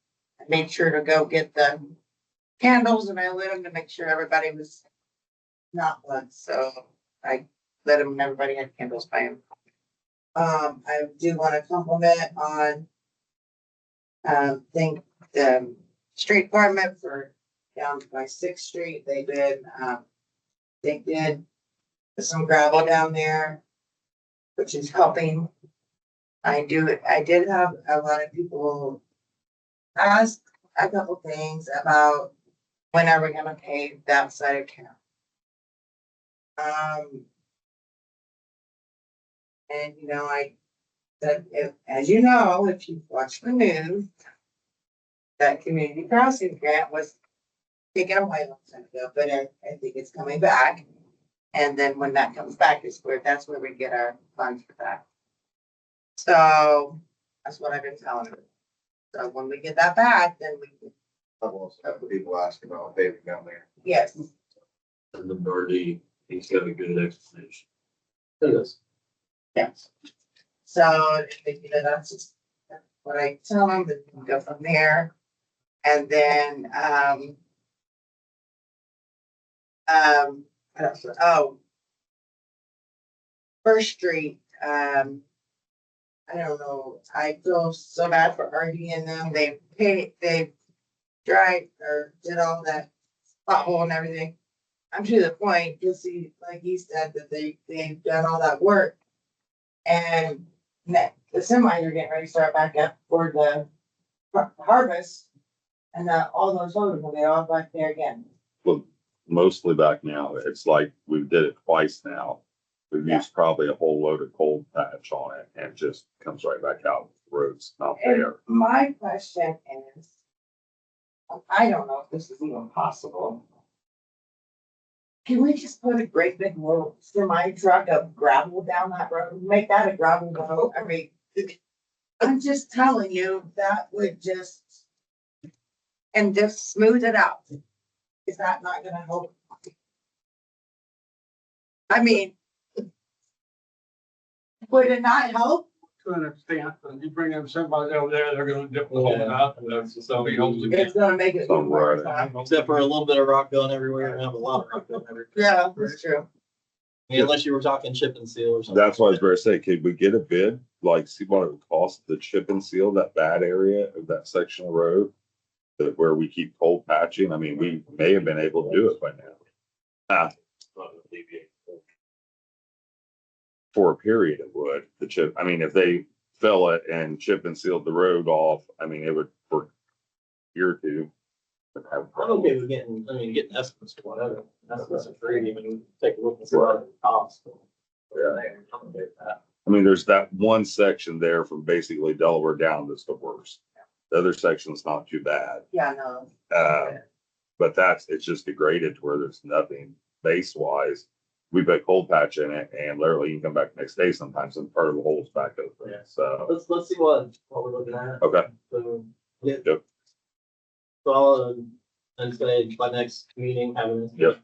I made sure to go get the candles and I lit them to make sure everybody was not one. So I lit them and everybody had candles by them. I do want to compliment on, thank the street department for down by 6th Street. They did some gravel down there, which is helping. I did have a lot of people ask a couple things about when are we gonna pave that side of town. And you know, I said, as you know, if you've watched the news, that community crossing grant was taken away a long time ago, but I think it's coming back. And then when that comes back that's where we get our funds for that. So that's what I've been telling her. So when we get that back, then we can, I've also had the people ask about paving down there. yes, And the Birdie, he's got a good explanation. It is. yes. So, you know, that's just what I tell them, that we can go from there. And then, what else? Oh, First Street, I don't know, I feel so bad for RD and them, they dried or did all that pothole and everything. I'm to the point, you'll see, like he said, that they've done all that work. And the semis are getting ready to start back up for the harvest. And all those loaders will be all back there again. Well, mostly back now. It's like we did it twice now. We've Yeah. used probably a whole load of cold patch on it and it just comes right back out. The road's not And there. my question is, I don't know if this is even possible. can we just put a great big little semi truck of gravel down that road, make that a gravel road? I mean, I'm just telling you, that would just, and just smooth it out. Is that not gonna help? I mean, would it not help? To an extent, when you bring in somebody over there, they're gonna dip a little bit out, and that's, so he holds it. It's gonna make it. Some worse, right. huh? Except for a little bit of rock going everywhere and have a lot of rock going everywhere. Yeah, that's true. I mean, unless you were talking chip and seal or something. That's what I was going to say. Could we get a bid, like see what it would cost to chip and seal that bad area of that section of road? That where we keep cold patching. I mean, we may have been able to do it by now. For a period, it would, the chip, I mean, if they fill it and chip and sealed the road off, I mean, it would for a year or two. I'm okay with getting estimates or whatever. Estimates are free, even take a look and see what it costs. Yeah. I'm okay with that. I mean, there's that one section there from basically Delaware down that's the worst. The other section's not too bad. Yeah, no. But it's just degraded to where there's nothing base wise. We put cold patch in it and literally you can come back next day sometimes and part of the hole's back open. Yeah. So, Let's see what we're looking at. okay. So, yeah. Yep. So I'll, and say by next meeting, having. Yep.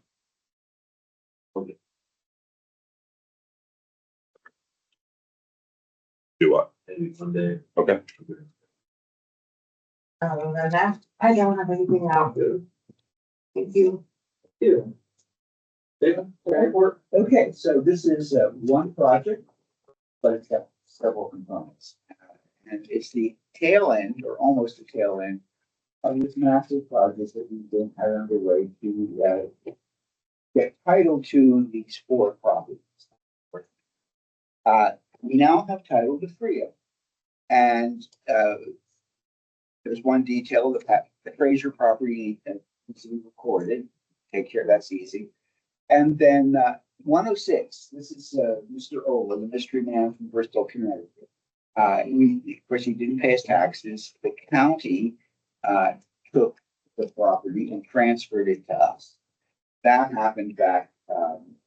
Do what? Maybe someday. Okay. Other than that, I don't have anything else. Thank you. Yeah. David, report. Okay, so this is one project, but it's got several components. And it's the tail end, or almost the tail end, of this massive project that we've been had underway to get title to these 4 properties. We now have title to 3 of them. And there's one detail, the Fraser property needs to be recorded. Take care, that's easy. And then 106, this is Mr. Ola, the mystery man from Bristol, Connecticut. Of course, he didn't pay his taxes. The county took the property and transferred it to us. That happened back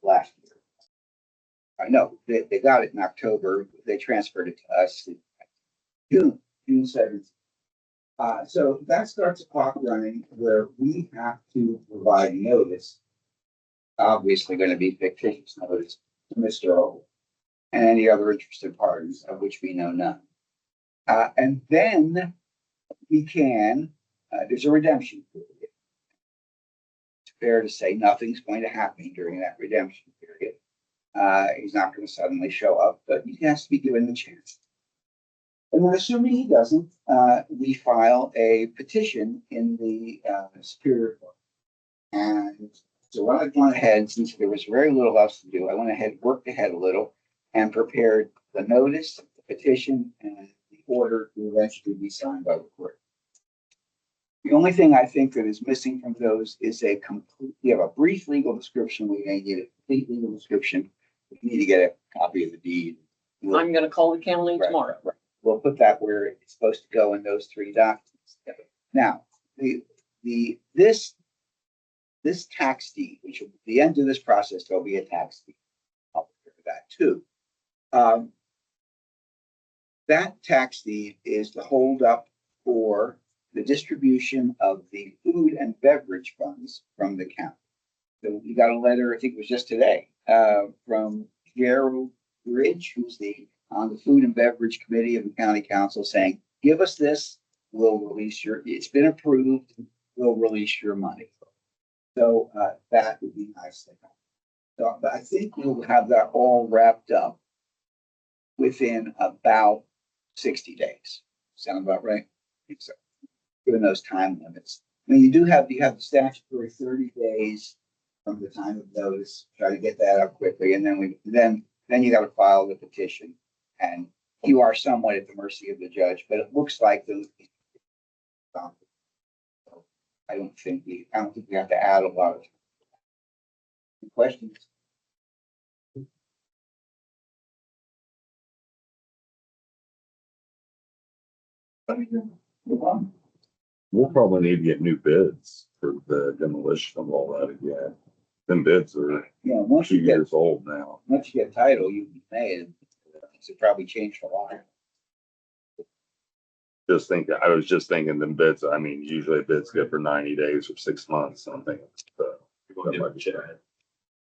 last year. No, they got it in October. They transferred it to us in June 7th. So that starts a clock running where we have to provide notice. Obviously going to be fictitious notice to Mr. O and any other interested parties of which we know none. And then we can, there's a redemption period. It's fair to say nothing's going to happen during that redemption period. He's not going to suddenly show up, but he has to be given the chance. And then assuming he doesn't, we file a petition in the Superior Court. And so I went ahead, since there was very little else to do, I went ahead, worked ahead a little and prepared the notice, the petition, and the order to eventually be signed by the court. The only thing I think that is missing from those is we have a brief legal description. We may need a complete legal description. We need to get a copy of the deed. I'm gonna call the county Right, tomorrow. right. We'll put that where it's supposed to go in those 3 documents. Now, this tax deed, which will be the end of this process, there'll be a tax deed. I'll prepare that too. That tax deed is the holdup for the distribution of the food and beverage funds from the county. So we got a letter, I think it was just today, from Gerald Ridge, who's on the Food and Beverage Committee of the County Council, saying, give us this, we'll release it's been approved, we'll release your money. So that would be nice. So I think we'll have that all wrapped up within about 60 days. Sound about right? I think so. Given those time limits. I mean, you have the statutory 30 days from the time of notice. Try to get that up quickly, and then you got to file the petition, and you are somewhat at the mercy of the judge. But it looks like those. I don't think we have to add a lot of questions. We'll probably need to get new bids for the demolition of all that again. Them bids are You know, once 2 you get, years old now. once you get title, you can pay it. It's probably changed a lot. I was just thinking them bids, I mean, usually bids good for 90 days or 6 months, and I'm thinking, People give a shit.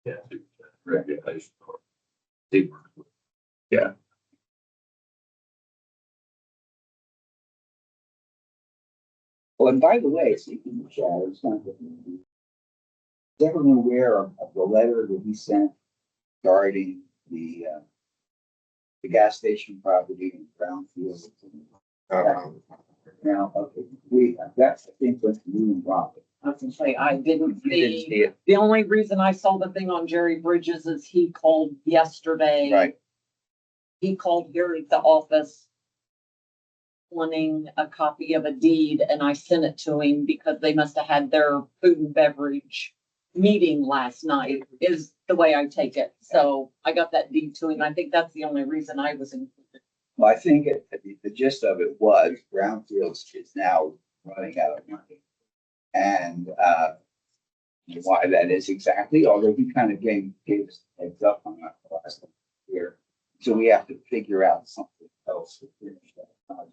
Yeah. regulation. Teamwork. Oh, and by the way, speaking of shadows, is everyone aware of the letter that he sent regarding the gas station property in Brownfield? Now, okay, that's, I think, what's moving Robert. I was gonna say, I didn't You didn't see, see it, the only reason I saw the thing on Jerry Bridges is he called yesterday. right? He called here at the office wanting a copy of a deed, and I sent it to him because they must have had their food and beverage meeting last night, is the way I take it. So I got that deed to him. I think that's the only reason I was included. Well, I think the gist of it was Brownfields is now running out of money. And, why that is exactly, although he kind of gave us a heads up on that last year. So we have to figure out something else to finish that project.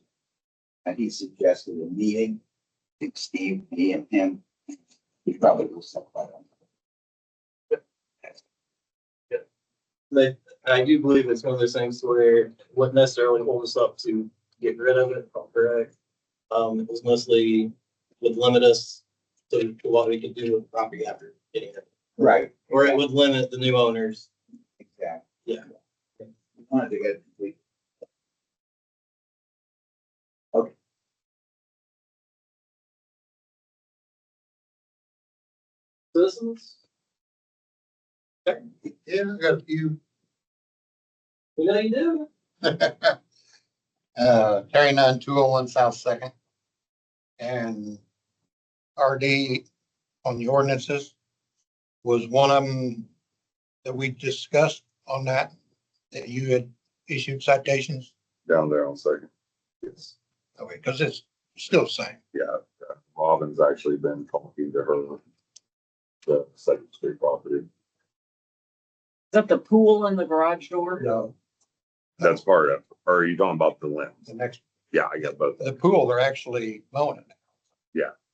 And he suggested a meeting, I think Steve, me and him, he probably will set that up. But I do believe it's one of those things where it wouldn't necessarily hold us up to get rid of it, correct? It was mostly would limit us to what we could do with the property after getting it. Right. Or it would limit the new owners. Exactly. Yeah. We wanted to get it complete. Citizens, Yeah, I got a few. we know you do. Terry Nunn, 201 South Second. And RD on the ordinances was one of them that we discussed on that you had issued citations. Down there on Second. It's, Okay, because it's still the same. yeah, Robin's actually been talking to her, the Second Street property. Is that the pool and the garage door? No. That's part of, or are you talking about the limbs? The next, Yeah, I got both. the pool, they're actually mowing it.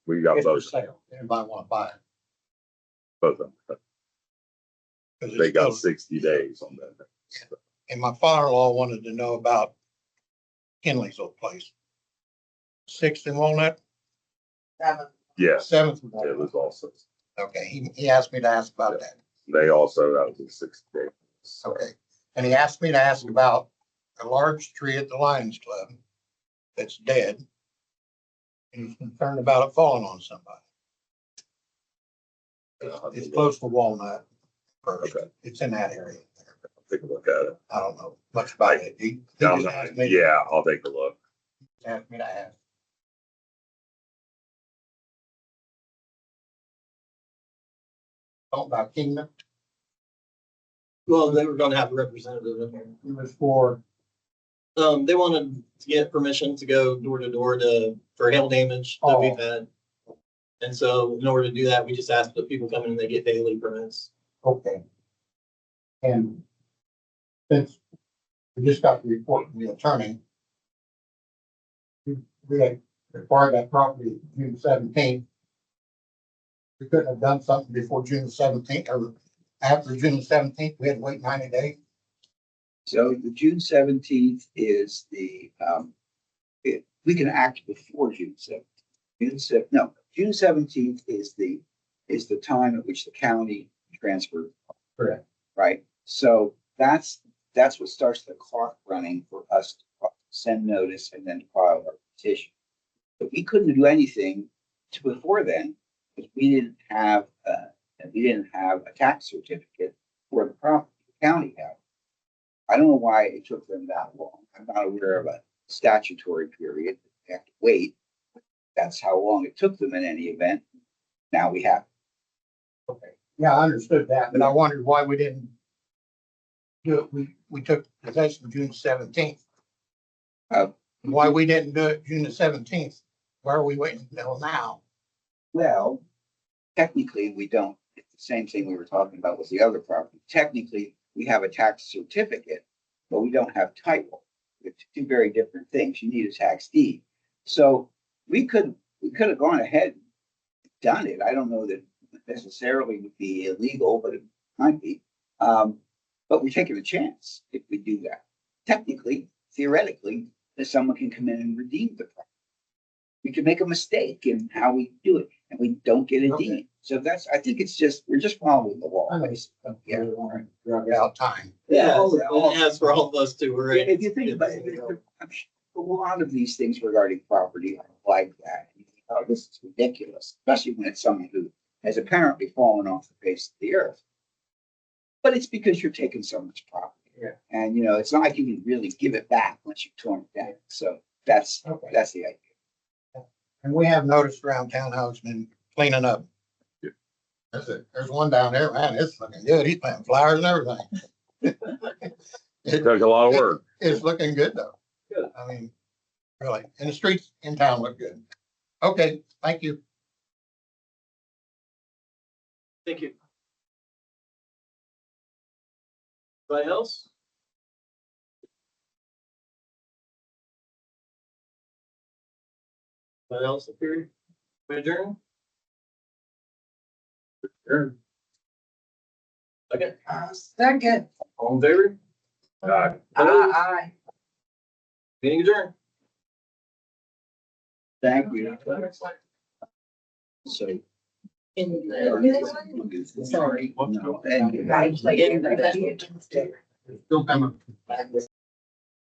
We got It's for both, sale. Anybody want to buy it? both of them. 'Cause it's They got still- 60 days on that. And my father-in-law wanted to know about Kinley's old place. 6th and Walnut, Yes, 7th. and it Walnut. was also, Okay, he asked me to ask about that. they also, that was 60 days. Okay, and he asked me to ask about a large tree at the Lions Club that's dead. And he's concerned about it falling on somebody. It's close to Walnut first. Okay. It's in that area. Take a look at it. I don't know much about it. He just asked me. Yeah, I'll take a look. Asked me to ask. Talk about Kingdom. Well, they were gonna have a representative in here. It was for, They wanted to get permission to go door to door for hail damage that we've had. And so in order to do that, we just asked the people coming and they get daily permits. okay. And since we just got the report from the attorney, we had acquired that property June 17th. We couldn't have done something before June 17th or after June 17th. We had to wait 90 days. So the June 17th is we can act before June 17th. June 17th is the time at which the county transferred. Correct. Right? So that's what starts the clock running for us to send notice and then file our petition. But we couldn't do anything before then because we didn't have a tax certificate for the property. The county had. I don't know why it took them that long. I'm not aware of a statutory period. They have to wait. That's how long it took them in any event. Now we have. Okay. Yeah, I understood that, but I wondered why we didn't do it. We took possession June 17th. Why we didn't do it June the 17th? Why are we waiting until now? Well, technically, we don't. If the same thing we were talking about with the other property. Technically, we have a tax certificate, but we don't have title. It's two very different things. You need a tax deed. So we could have gone ahead and done it. I don't know that necessarily would be illegal, but it might be. But we're taking a chance if we do that. Technically, theoretically, that someone can come in and redeem the property. We could make a mistake in how we do it and we don't get a deed. So that's, I think it's just, we're just following the law. basically. Yeah. Drag out time. Yeah, it has for all of us too, we're. If you think about it, I'm sure a lot of these things regarding property are like that. Oh, this is ridiculous, especially when it's someone who has apparently fallen off the face of the earth. But it's because you're taking so much property. Yeah. And you know, it's not like you can really give it back once you've torn it down. So that's Okay. the idea. And we have noticed around town how it's been cleaning up. Yeah. There's one down there, man, it's looking good. He's planting flowers and everything. It took a lot of work. It's looking good though. Good. I mean, really, and the streets in town look good. Okay, thank you. Thank you. Anybody else? Anybody else up here? We adjourn? Adjourn. Okay, Second, all in favor? aye. Meeting adjourned. Thank you. So. In the, sorry. No, and- Right, like everybody. Still coming.